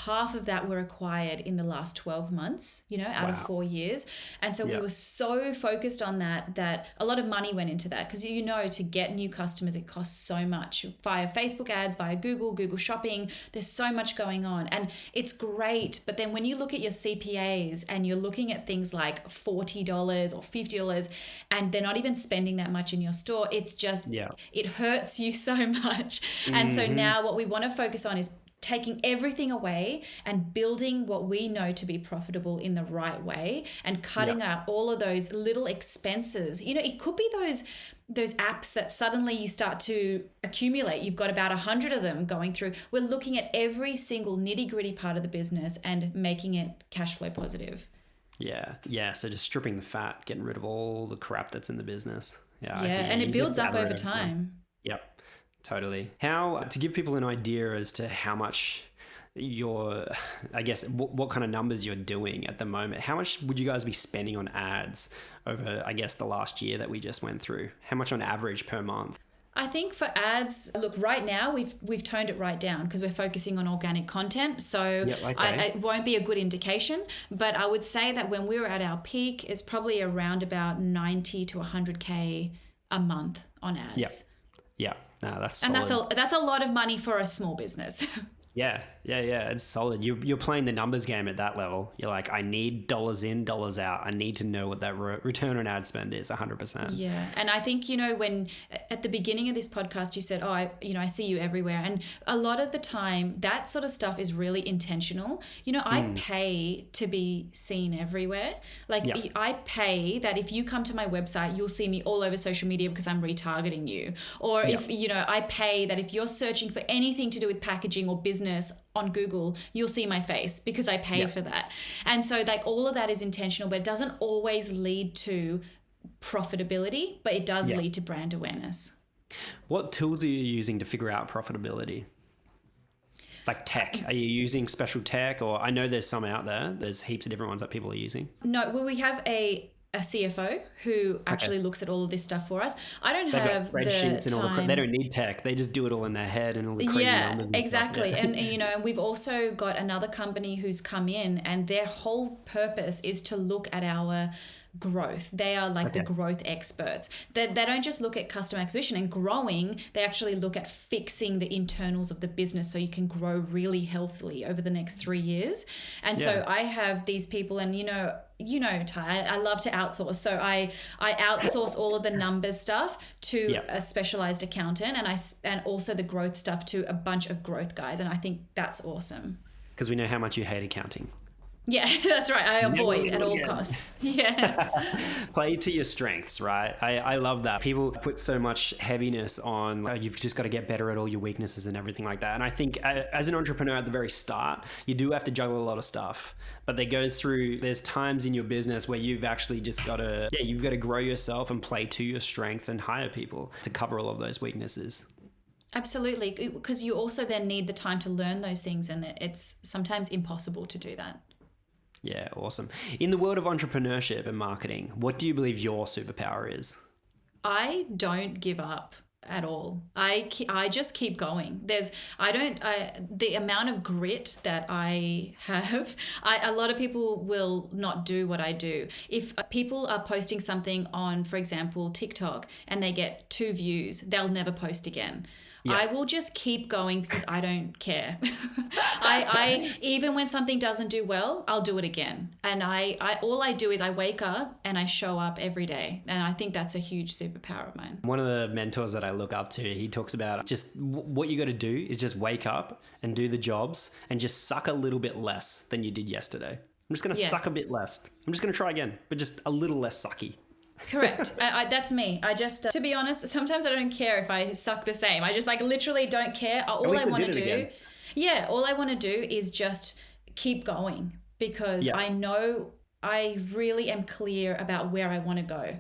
half of that were acquired in the last 12 months, out of 4 years. And so we were so focused on that a lot of money went into that, because to get new customers, it costs so much via Facebook ads, via Google Shopping. There's so much going on and it's great. But then when you look at your CPAs and you're looking at things like $40 or $50 and they're not even spending that much in your store, it's just, it hurts you so much. And so now what we want to focus on is taking everything away and building what we know to be profitable in the right way and cutting out all of those little expenses. It could be those apps that suddenly you start to accumulate. You've got about 100 of them going through. We're looking at every single nitty-gritty part of the business and making it cash flow positive. Yeah. So just stripping the fat, getting rid of all the crap that's in the business. And it builds up over time. Yep, totally. How, to give people an idea as to how much what kind of numbers you're doing at the moment, how much would you guys be spending on ads over, the last year that we just went through? How much on average per month? I think for ads, look, right now we've toned it right down because we're focusing on organic content. So it won't be a good indication, but I would say that when we were at our peak, it's probably around about 90 to 100K a month on ads. Yeah. No, that's solid. And that's a lot of money for a small business. Yeah. It's solid. You're playing the numbers game at that level. You're like, I need dollars in, dollars out. I need to know what that return on ad spend is 100%. Yeah. And I think, when at the beginning of this podcast, you said, I see you everywhere. And a lot of the time that sort of stuff is really intentional. I pay to be seen everywhere. I pay that if you come to my website, you'll see me all over social media because I'm retargeting you. Or if, I pay that if you're searching for anything to do with packaging or business on Google, you'll see my face because I pay for that. And so all of that is intentional, but it doesn't always lead to profitability, but it does lead to brand awareness. What tools are you using to figure out profitability? Like tech? Are you using special tech? Or I know there's some out there. There's heaps of different ones that people are using. No, well, we have a CFO who actually looks at all of this stuff for us. I don't have spreadsheets and all they don't need tech. They just do it all in their head and all the crazy numbers. Exactly. And we've also got another company who's come in and their whole purpose is to look at our growth. They are the growth experts. They don't just look at customer acquisition and growing. They actually look at fixing the internals of the business so you can grow really healthily over the next 3 years. And so I have these people and Ty, I love to outsource. So I outsource all of the numbers stuff to a specialized accountant and also the growth stuff to a bunch of growth guys. And I think that's awesome. Because we know how much you hate accounting. Yeah, that's right. I avoid at all costs. Yeah. Play to your strengths, right? I love that. People put so much heaviness on, you've just got to get better at all your weaknesses and everything like that. And I think as an entrepreneur at the very start, you do have to juggle a lot of stuff. But there's times in your business where you've actually just got to, you've got to grow yourself and play to your strengths and hire people to cover all of those weaknesses. Absolutely. Because you also then need the time to learn those things. And it's sometimes impossible to do that. Yeah, awesome. In the world of entrepreneurship and marketing, what do you believe your superpower is? I don't give up at all. I just keep going. The amount of grit that I have, a lot of people will not do what I do. If people are posting something on, for example, TikTok, and they get 2 views, they'll never post again. Yeah. I will just keep going because I don't care. I even when something doesn't do well, I'll do it again. And all I do is I wake up and I show up every day. And I think that's a huge superpower of mine. One of the mentors that I look up to, he talks about just what you got to do is just wake up and do the jobs and just suck a little bit less than you did yesterday. I'm just going to suck a bit less. I'm just going to try again, but just a little less sucky. Correct. That's me. I just, to be honest, sometimes I don't care if I suck the same. I just literally don't care. All I want to do, all I want to do is just keep going because I know I really am clear about where I want to go.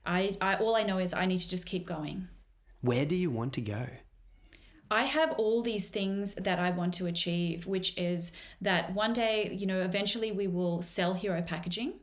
All I know is I need to just keep going. Where do you want to go? I have all these things that I want to achieve, which is that one day, eventually we will sell Hero Packaging.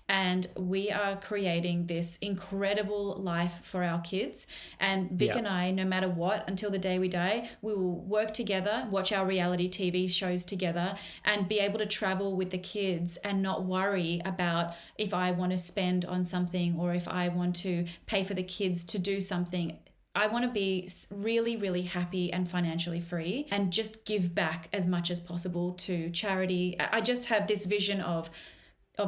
And we are creating this incredible life for our kids. And Vic and I, no matter what, until the day we die, we will work together, watch our reality TV shows together, and be able to travel with the kids and not worry about if I want to spend on something or if I want to pay for the kids to do something. I want to be really, really happy and financially free and just give back as much as possible to charity. I just have this vision of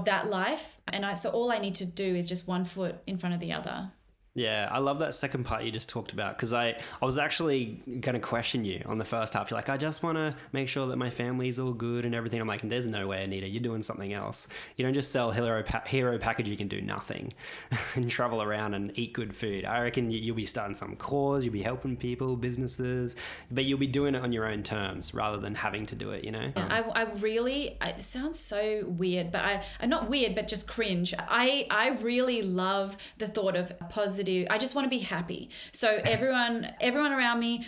that life, and so all I need to do is just one foot in front of the other. Yeah, I love that second part you just talked about, because I was actually going to question you on the first half. You're like, I just want to make sure that my family's all good and everything. I'm like, there's no way, Anaita, you're doing something else. You don't just sell hero packaging and do nothing and travel around and eat good food. I reckon you'll be starting some cause, you'll be helping people, businesses, but you'll be doing it on your own terms rather than having to do it, Yeah, it sounds so weird, but I'm not weird, but just cringe. I really love the thought of positive. I just want to be happy. So everyone around me,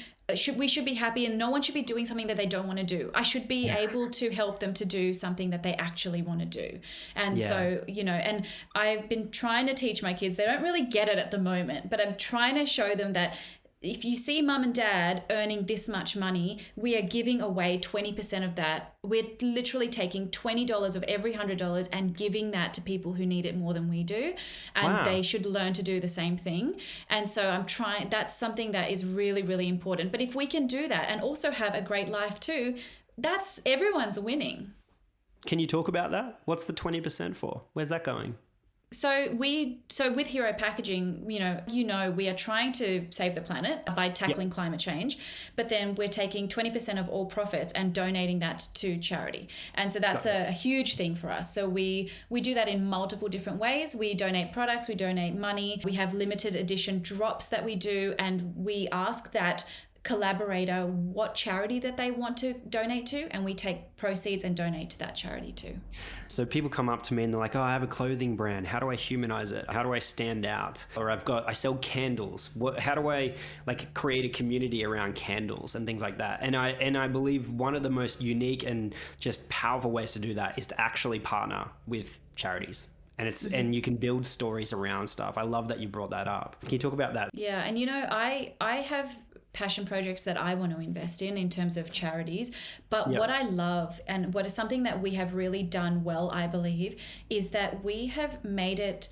we should be happy, and no one should be doing something that they don't want to do. I should be able to help them to do something that they actually want to do. And so, and I've been trying to teach my kids, they don't really get it at the moment, but I'm trying to show them that if you see mum and dad earning this much money, we are giving away 20% of that. We're literally taking $20 of every $100 and giving that to people who need it more than we do. And they should learn to do the same thing. And so that's something that is really, really important. But if we can do that and also have a great life too, everyone's winning. Can you talk about that? What's the 20% for? Where's that going? So with Hero Packaging, we are trying to save the planet by tackling climate change, but then we're taking 20% of all profits and donating that to charity. And so that's a huge thing for us. So we do that in multiple different ways. We donate products, we donate money, we have limited edition drops that we do, and we ask that collaborator what charity that they want to donate to, and we take proceeds and donate to that charity too. So people come up to me and they're like, oh, I have a clothing brand. How do I humanize it? How do I stand out? Or I sell candles. How do I create a community around candles and things like that? And I believe one of the most unique and just powerful ways to do that is to actually partner with charities. And and you can build stories around stuff. I love that you brought that up. Can you talk about that? Yeah, and I have passion projects that I want to invest in terms of charities. But what I love, and what is something that we have really done well, I believe, is that we have made it,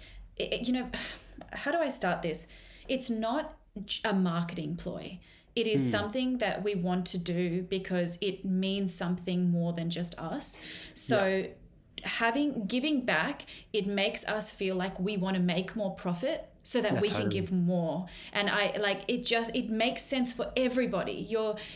how do I start this? It's not a marketing ploy. It is something that we want to do because it means something more than just us. So giving back, it makes us feel like we want to make more profit so that we can give more. And it makes sense for everybody.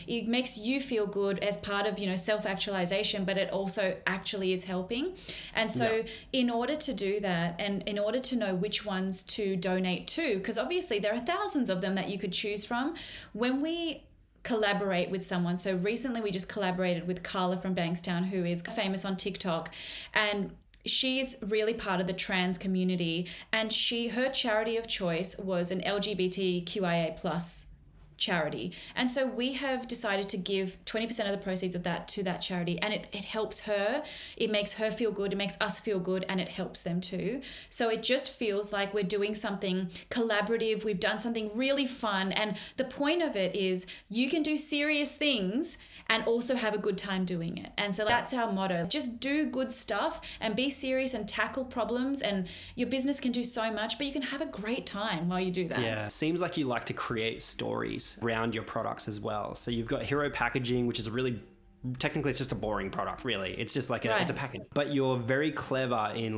It makes you feel good as part of, self-actualization, but it also actually is helping. And so in order to do that, and in order to know which ones to donate to, because obviously there are thousands of them that you could choose from, when we collaborate with someone. So recently we just collaborated with Carla from Bankstown, who is famous on TikTok, and she's really part of the trans community, and her charity of choice was an LGBTQIA+ charity. And so we have decided to give 20% of the proceeds of that to that charity, and it helps her, it makes her feel good, it makes us feel good, and it helps them too. So it just feels like we're doing something collaborative, we've done something really fun, and the point of it is you can do serious things and also have a good time doing it. And so that's our motto. Just do good stuff and be serious and tackle problems, and your business can do so much, but you can have a great time while you do that. Yeah, seems like you like to create stories around your products as well. So you've got Hero Packaging, which is technically it's just a boring product, really. It's just it's a package. But you're very clever in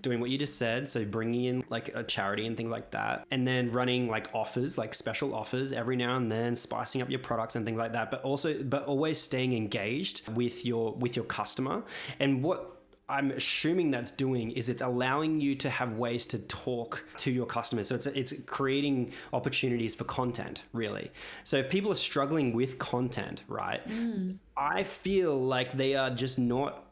doing what you just said. So bringing in a charity and things like that, and then running offers, special offers every now and then, spicing up your products and things like that. But always staying engaged with your customer. And what I'm assuming that's doing is it's allowing you to have ways to talk to your customers. So it's creating opportunities for content, really. So if people are struggling with content, right, I feel like they are just not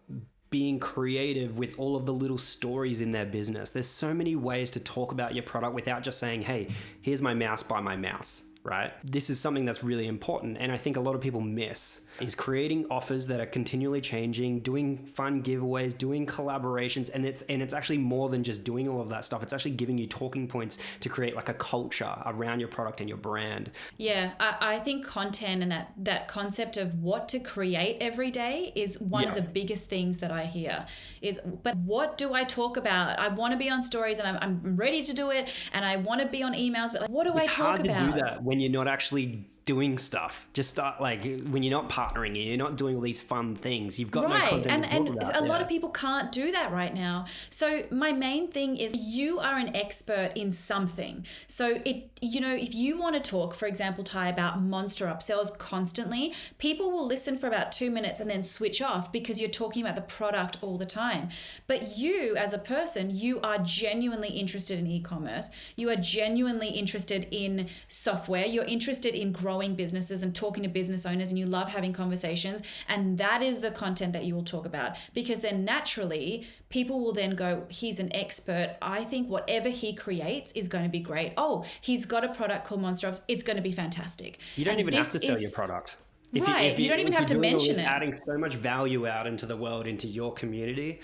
being creative with all of the little stories in their business. There's so many ways to talk about your product without just saying, hey, here's my mouse, buy my mouse. right? This is something that's really important, and I think a lot of people miss is creating offers that are continually changing, doing fun giveaways, doing collaborations, and it's actually more than just doing all of that stuff. It's actually giving you talking points to create like a culture around your product and your brand. Yeah, I think content and that concept of what to create every day is one of the biggest things that I hear is, but what do I talk about? I want to be on stories and I'm ready to do it, and I want to be on emails, but like, what do I talk about? It's hard to do that when you're not actually doing stuff. Just start, like, when you're not partnering and you're not doing all these fun things, you've got no content to talk about. And a lot of people can't do that right now. So my main thing is you are an expert in something. So if you want to talk, for example, Ty, about MonsterUpsells constantly, people will listen for about 2 minutes and then switch off because you're talking about the product all the time. But you as a person, you are genuinely interested in e-commerce. You are genuinely interested in software. You're interested in growing businesses and talking to business owners, and you love having conversations, and that is the content that you will talk about, because then naturally people will then go, he's an expert, I think whatever he creates is going to be great. Oh, he's got a product called MonsterUpsells, it's going to be fantastic. You don't even have to sell your product. You don't even have to mention it. Adding so much value out into the world, into your community,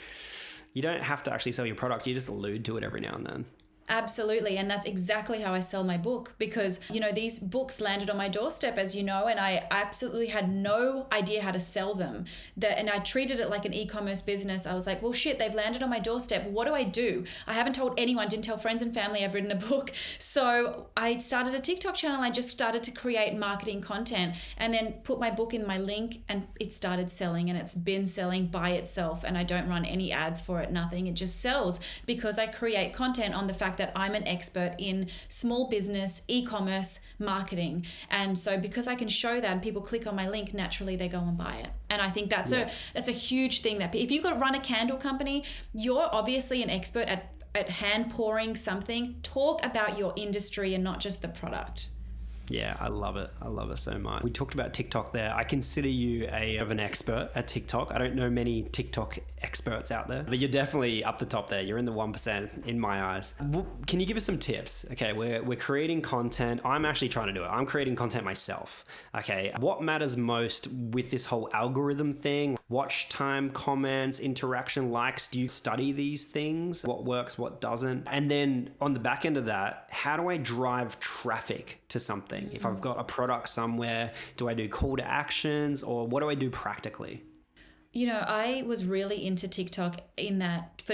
you don't have to actually sell your product. You just allude to it every now and then. Absolutely. And that's exactly how I sell my book, because, these books landed on my doorstep, as you know, and I absolutely had no idea how to sell them. And I treated it like an e-commerce business. I was like, well, shit, they've landed on my doorstep. What do I do? I haven't told anyone, didn't tell friends and family I've written a book. So I started a TikTok channel. I just started to create marketing content and then put my book in my link, and it started selling, and it's been selling by itself. And I don't run any ads for it, nothing. It just sells because I create content on the fact that I'm an expert in small business, e-commerce, marketing. And so because I can show that and people click on my link, naturally they go and buy it. And I think that's a huge thing, that if you've got to run a candle company, you're obviously an expert at hand pouring something. Talk about your industry and not just the product. Yeah, I love it. I love it so much. We talked about TikTok there. I consider you an expert at TikTok. I don't know many TikTok experts out there, but you're definitely up the top there. You're in the 1% in my eyes. Can you give us some tips? Okay, we're creating content. I'm actually trying to do it. I'm creating content myself. Okay, what matters most with this whole algorithm thing? Watch time, comments, interaction, likes. Do you study these things? What works, what doesn't? And then on the back end of that, how do I drive traffic to something? If I've got a product somewhere, do I do call to actions, or what do I do practically? I was really into TikTok in that,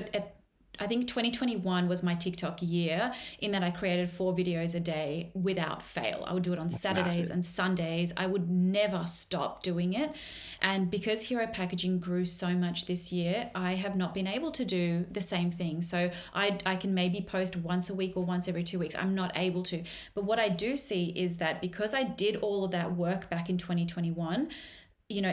I think 2021 was my TikTok year, in that I created 4 videos a day without fail. I would do it on Saturdays and Sundays. I would never stop doing it. And because Hero Packaging grew so much this year, I have not been able to do the same thing. So I can maybe post once a week or once every 2 weeks. I'm not able to. But what I do see is that because I did all of that work back in 2021,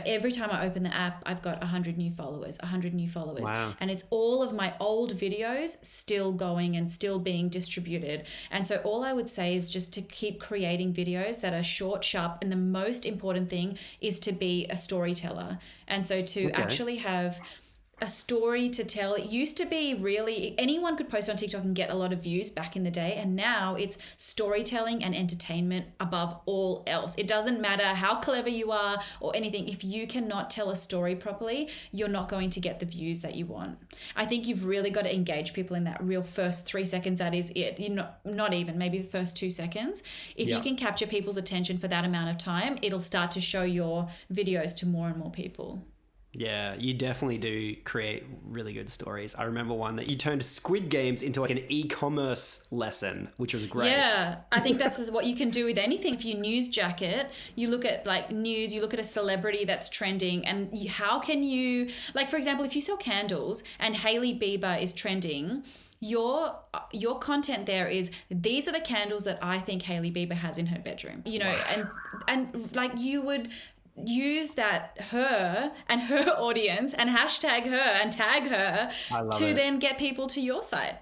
every time I open the app, I've got 100 new followers. Wow. And it's all of my old videos still going and still being distributed. And so all I would say is just to keep creating videos that are short, sharp. And the most important thing is to be a storyteller. And so to actually have a story to tell. It used to be really anyone could post on TikTok and get a lot of views back in the day, and now it's storytelling and entertainment above all else. It doesn't matter how clever you are or anything. If you cannot tell a story properly, you're not going to get the views that you want. I think you've really got to engage people in that real first 3 seconds. That is it. Not even maybe the first 2 seconds. If you can capture people's attention for that amount of time, it'll start to show your videos to more and more people. Yeah, you definitely do create really good stories. I remember one that you turned Squid Games into like an e-commerce lesson, which was great. Yeah, I think that's what you can do with anything. If you news jacket, you look at like news, you look at a celebrity that's trending, and how can you, like for example, if you sell candles and Hailey Bieber is trending, your content there is, these are the candles that I think Hailey Bieber has in her bedroom, and like you would use that, her and her audience, and hashtag her and tag her to then get people to your site.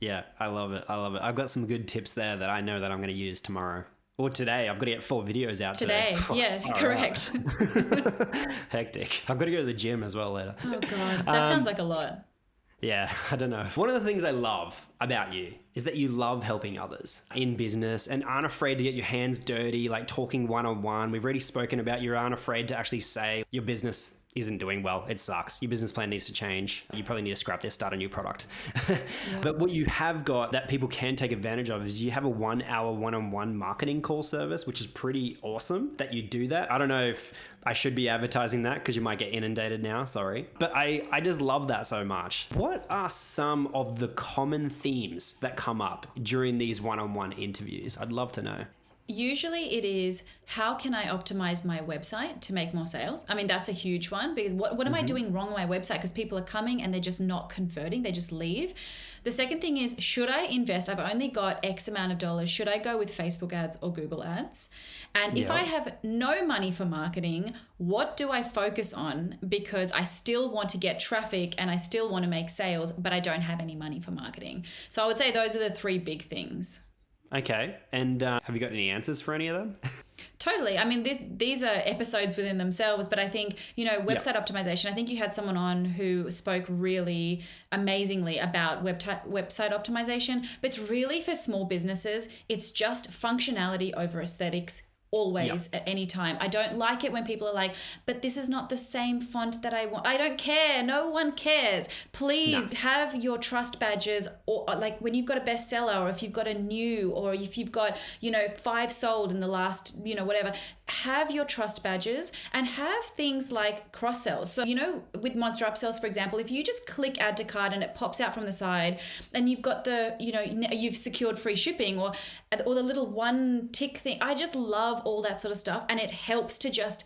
Yeah, I love it. I've got some good tips there that I know that I'm going to use tomorrow. Or today. I've got to get 4 videos out today. Yeah, correct. Hectic. I've got to go to the gym as well later. Oh God, that sounds like a lot. Yeah, I don't know. One of the things I love about you is that you love helping others in business and aren't afraid to get your hands dirty, like talking one-on-one. We've already spoken about you aren't afraid to actually say your business isn't doing well. It sucks. Your business plan needs to change. You probably need to scrap this, start a new product. Yeah. But what you have got that people can take advantage of is you have a 1 hour one-on-one marketing call service, which is pretty awesome that you do that. I don't know if I should be advertising that because you might get inundated now, sorry. But I just love that so much. What are some of the common themes that come up during these one-on-one interviews? I'd love to know. Usually it is, how can I optimize my website to make more sales? I mean, that's a huge one because what am I doing wrong on my website? Because people are coming and they're just not converting. They just leave. The second thing is, should I invest? I've only got X amount of dollars. Should I go with Facebook ads or Google ads? And if I have no money for marketing, what do I focus on? Because I still want to get traffic and I still want to make sales, but I don't have any money for marketing. So I would say those are the three big things. Okay. And have you got any answers for any of them? Totally. I mean, these are episodes within themselves, but I think, website optimization, I think you had someone on who spoke really amazingly about website optimization, but it's really for small businesses. It's just functionality over aesthetics. Always, at any time. I don't like it when people are like, but this is not the same font that I want. I don't care. No one cares. Please have your trust badges, or like when you've got a bestseller, or if you've got a new, or if you've got, 5 sold in the last, whatever, have your trust badges and have things like cross sells. So, with MonsterUpsells, for example, if you just click add to cart and it pops out from the side and you've got the, you've secured free shipping or the little one tick thing. I just love all that sort of stuff, and it helps to just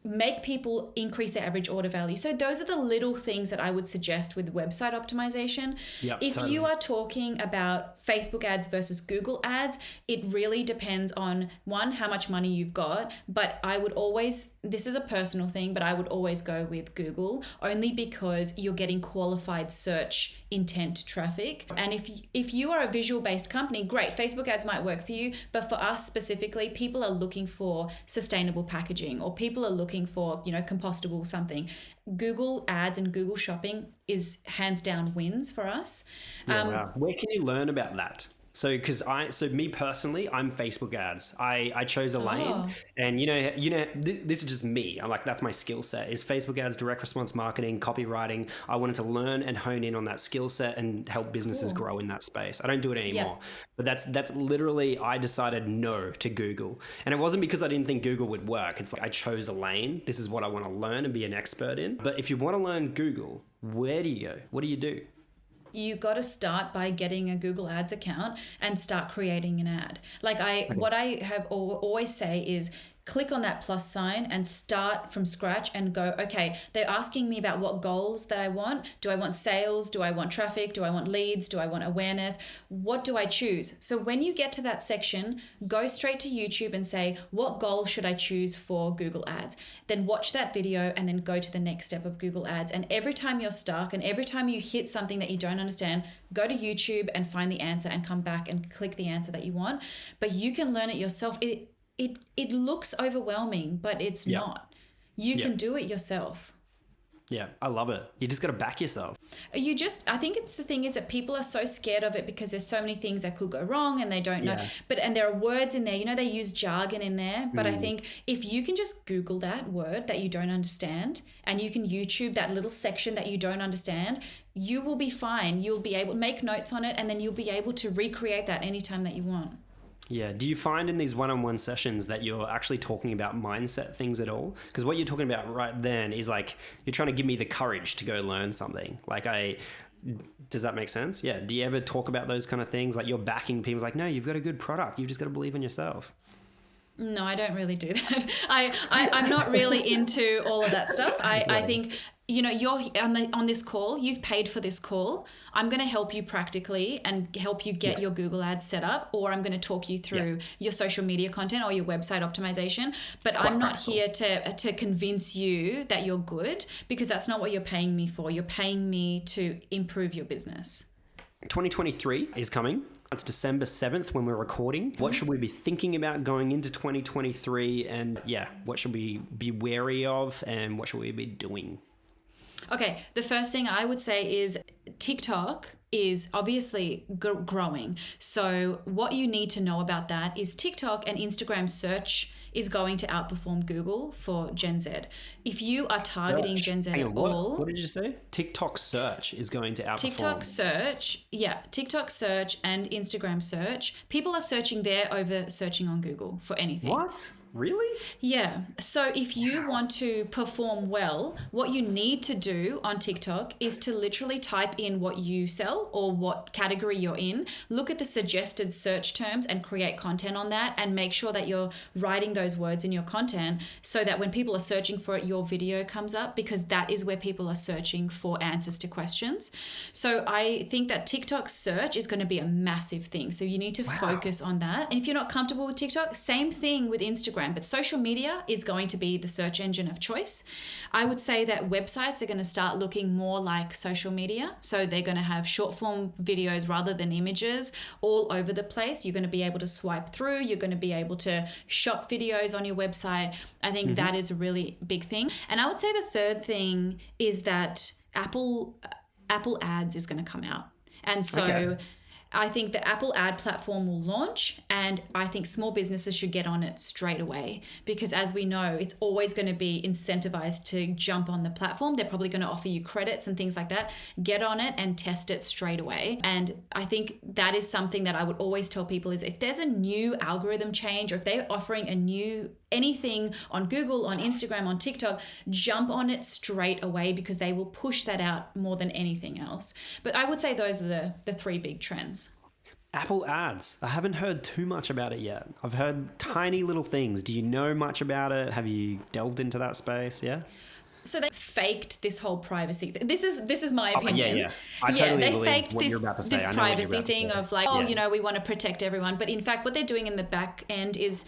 make people increase their average order value. So those are the little things that I would suggest with website optimization. If you are talking about Facebook ads versus Google ads, it really depends on, one, how much money you've got. But I would always, this is a personal thing, but I would always go with Google, only because you're getting qualified search intent traffic. And if you are a visual based company, great, Facebook ads might work for you. But for us specifically, people are looking for sustainable packaging, or people are looking for, compostable something. Google ads and Google shopping is hands down wins for us. Wow. Where can you learn about that? So me personally, I'm Facebook ads. I chose a lane, and this is just me. I'm like, that's my skill set, is Facebook ads, direct response marketing, copywriting. I wanted to learn and hone in on that skill set and help businesses grow in that space. I don't do it anymore, but that's literally, I decided no to Google. And it wasn't because I didn't think Google would work. It's like, I chose a lane. This is what I want to learn and be an expert in. But if you want to learn Google, where do you go? What do you do? You got to start by getting a Google Ads account and start creating an ad. What I have always say is, click on that plus sign and start from scratch and go, okay, they're asking me about what goals that I want. Do I want sales? Do I want traffic? Do I want leads? Do I want awareness? What do I choose? So when you get to that section, go straight to YouTube and say, what goal should I choose for Google Ads? Then watch that video and then go to the next step of Google Ads. And every time you're stuck and every time you hit something that you don't understand, go to YouTube and find the answer and come back and click the answer that you want. But you can learn it yourself. It looks overwhelming, but it's not. You can do it yourself. Yeah, I love it. You just got to back yourself. I think it's the thing is that people are so scared of it because there's so many things that could go wrong and they don't know. And there are words in there, they use jargon in there. But I think if you can just Google that word that you don't understand and you can YouTube that little section that you don't understand, you will be fine. You'll be able to make notes on it and then you'll be able to recreate that anytime that you want. Yeah. Do you find in these one-on-one sessions that you're actually talking about mindset things at all? Because what you're talking about right then is like, you're trying to give me the courage to go learn something. Does that make sense? Yeah. Do you ever talk about those kind of things? Like, you're backing people like, no, you've got a good product. You've just got to believe in yourself. No, I don't really do that. I'm not really into all of that stuff. I think, you're on this call, you've paid for this call. I'm going to help you practically and help you get your Google ads set up, or I'm going to talk you through your social media content or your website optimization. But I'm not here to convince you that you're good, because that's not what you're paying me for. You're paying me to improve your business. 2023 is coming. It's December 7th when we're recording. What should we be thinking about going into 2023? And what should we be wary of and what should we be doing? Okay, the first thing I would say is TikTok is obviously growing. So what you need to know about that is TikTok and Instagram search is going to outperform Google for Gen Z. If you are targeting Gen Z at all... What did you say? TikTok search is going to outperform... TikTok search and Instagram search. People are searching there over searching on Google for anything. What? Really? Yeah. So if you want to perform well, what you need to do on TikTok is to literally type in what you sell or what category you're in, look at the suggested search terms and create content on that, and make sure that you're writing those words in your content so that when people are searching for it, your video comes up, because that is where people are searching for answers to questions. So I think that TikTok search is going to be a massive thing. So you need to focus on that. And if you're not comfortable with TikTok, same thing with Instagram. But social media is going to be the search engine of choice. I would say that websites are going to start looking more like social media. So they're going to have short form videos rather than images all over the place. You're going to be able to swipe through. You're going to be able to shop videos on your website. I think that is a really big thing. And I would say the third thing is that Apple Ads is going to come out. And so I think the Apple ad platform will launch, and I think small businesses should get on it straight away, because as we know, it's always going to be incentivized to jump on the platform. They're probably going to offer you credits and things like that. Get on it and test it straight away. And I think that is something that I would always tell people is if there's a new algorithm change, or if they're offering a new anything on Google, on Instagram, on TikTok, jump on it straight away, because they will push that out more than anything else. But I would say those are the three big trends. Apple Ads. I haven't heard too much about it yet. I've heard tiny little things. Do you know much about it? Have you delved into that space? Yeah. So they faked this whole privacy thing. This is my opinion. Yeah. I totally they believe faked what this, you're about to say. this privacy thing of like, we want to protect everyone. But in fact, what they're doing in the back end is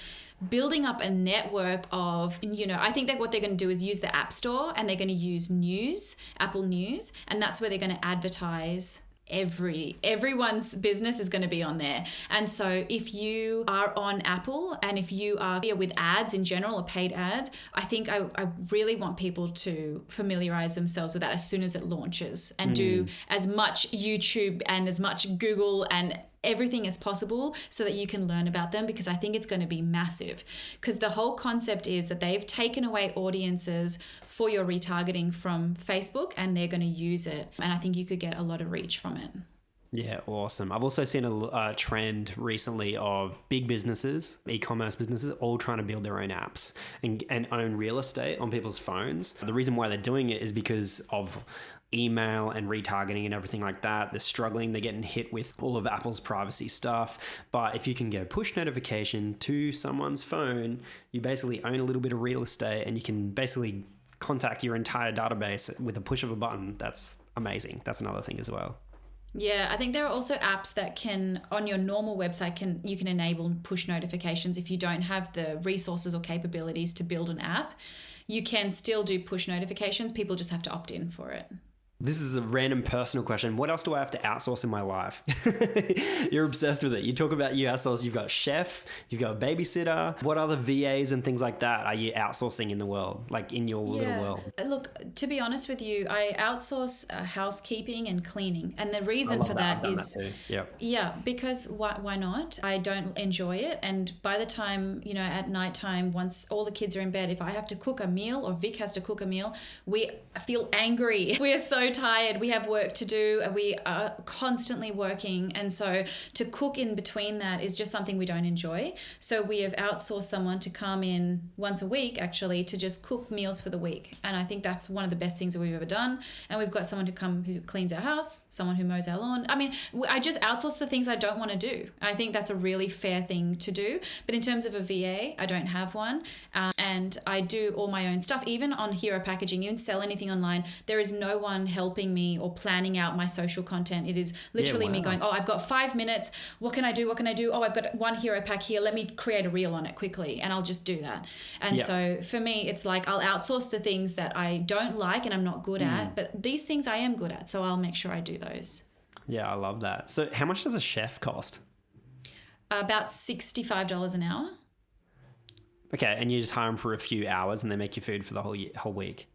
building up a network of, I think that what they're going to do is use the App Store, and they're going to use Apple News, and that's where they're going to advertise. Everyone's business is going to be on there. And so if you are on Apple, and if you are here with ads in general or paid ads, I think I really want people to familiarize themselves with that as soon as it launches, and do as much YouTube and as much Google and everything as possible so that you can learn about them, because I think it's going to be massive. Because the whole concept is that they've taken away audiences for your retargeting from Facebook, and they're going to use it. And I think you could get a lot of reach from it. Yeah, awesome. I've also seen a trend recently of big businesses, e-commerce businesses, all trying to build their own apps and own real estate on people's phones. The reason why they're doing it is because of email and retargeting and everything like that. They're struggling. They're getting hit with all of Apple's privacy stuff. But if you can go push notification to someone's phone, you basically own a little bit of real estate, and you can basically contact your entire database with a push of a button. That's amazing. That's another thing as well. Yeah, I think there are also apps that can, on your normal website, you can enable push notifications. If you don't have the resources or capabilities to build an app, you can still do push notifications. People just have to opt in for it. This is a random personal question. What else do I have to outsource in my life? You're obsessed with it. You talk about you outsource. You've got chef, you've got a babysitter. What other VAs and things like that are you outsourcing in the world, like in your little world? Look, to be honest with you, I outsource housekeeping and cleaning. And the reason for that is, because why not? I don't enjoy it. And by the time, at nighttime, once all the kids are in bed, if I have to cook a meal, or Vic has to cook a meal, we feel angry. We are so tired. We have work to do. We are constantly working. And so to cook in between that is just something we don't enjoy. So we have outsourced someone to come in once a week, actually, to just cook meals for the week. And I think that's one of the best things that we've ever done. And we've got someone who cleans our house, someone who mows our lawn. I mean, I just outsource the things I don't want to do. I think that's a really fair thing to do. But in terms of a VA, I don't have one. And I do all my own stuff. Even on Hero Packaging, even sell anything online, there is no one helping me or planning out my social content. It is literally me going, I've got 5 minutes. What can I do? Oh, I've got one hero pack here. Let me create a reel on it quickly. And I'll just do that. And so for me, it's like I'll outsource the things that I don't like and I'm not good at, but these things I am good at. So I'll make sure I do those. Yeah, I love that. So how much does a chef cost? About $65 an hour. Okay, and you just hire him for a few hours and they make your food for the whole week?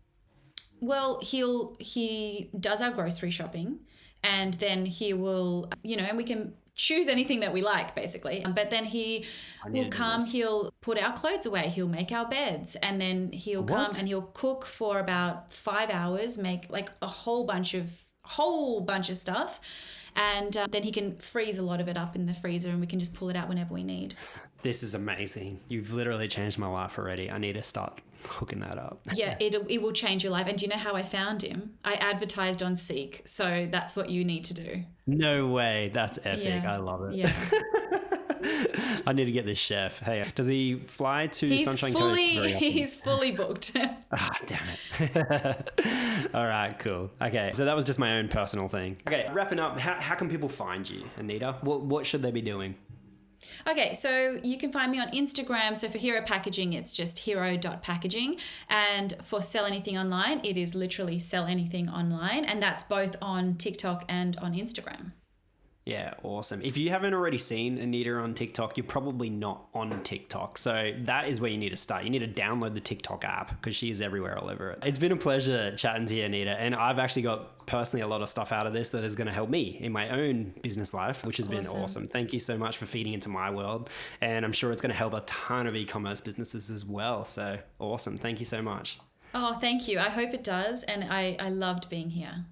Well, he does our grocery shopping, and then he will, and we can choose anything that we like, basically. But then he will come, he'll put our clothes away, he'll make our beds, and then he'll come and he'll cook for about 5 hours, make like a whole bunch of stuff. And then he can freeze a lot of it up in the freezer, and we can just pull it out whenever we need. This is amazing. You've literally changed my life already. I need to start hooking that up. Yeah, it will change your life. And do you know how I found him? I advertised on Seek. So that's what you need to do. No way. That's epic. Yeah. I love it. Yeah. I need to get this chef. Hey, does he fly to Sunshine Coast very often? He's fully booked. Damn it. All right, cool. Okay, so that was just my own personal thing. Okay, wrapping up, how can people find you, Anaita? What should they be doing? Okay, so you can find me on Instagram. So for Hero Packaging, it's just hero.packaging. And for Sell Anything Online, it is literally Sell Anything Online. And that's both on TikTok and on Instagram. Yeah, awesome. If you haven't already seen Anaita on TikTok, you're probably not on TikTok. So that is where you need to start. You need to download the TikTok app because she is everywhere all over it. It's been a pleasure chatting to you, Anaita. And I've actually got personally a lot of stuff out of this that is going to help me in my own business life, which has been awesome. Thank you so much for feeding into my world. And I'm sure it's going to help a ton of e-commerce businesses as well. So awesome. Thank you so much. Oh, thank you. I hope it does. And I loved being here.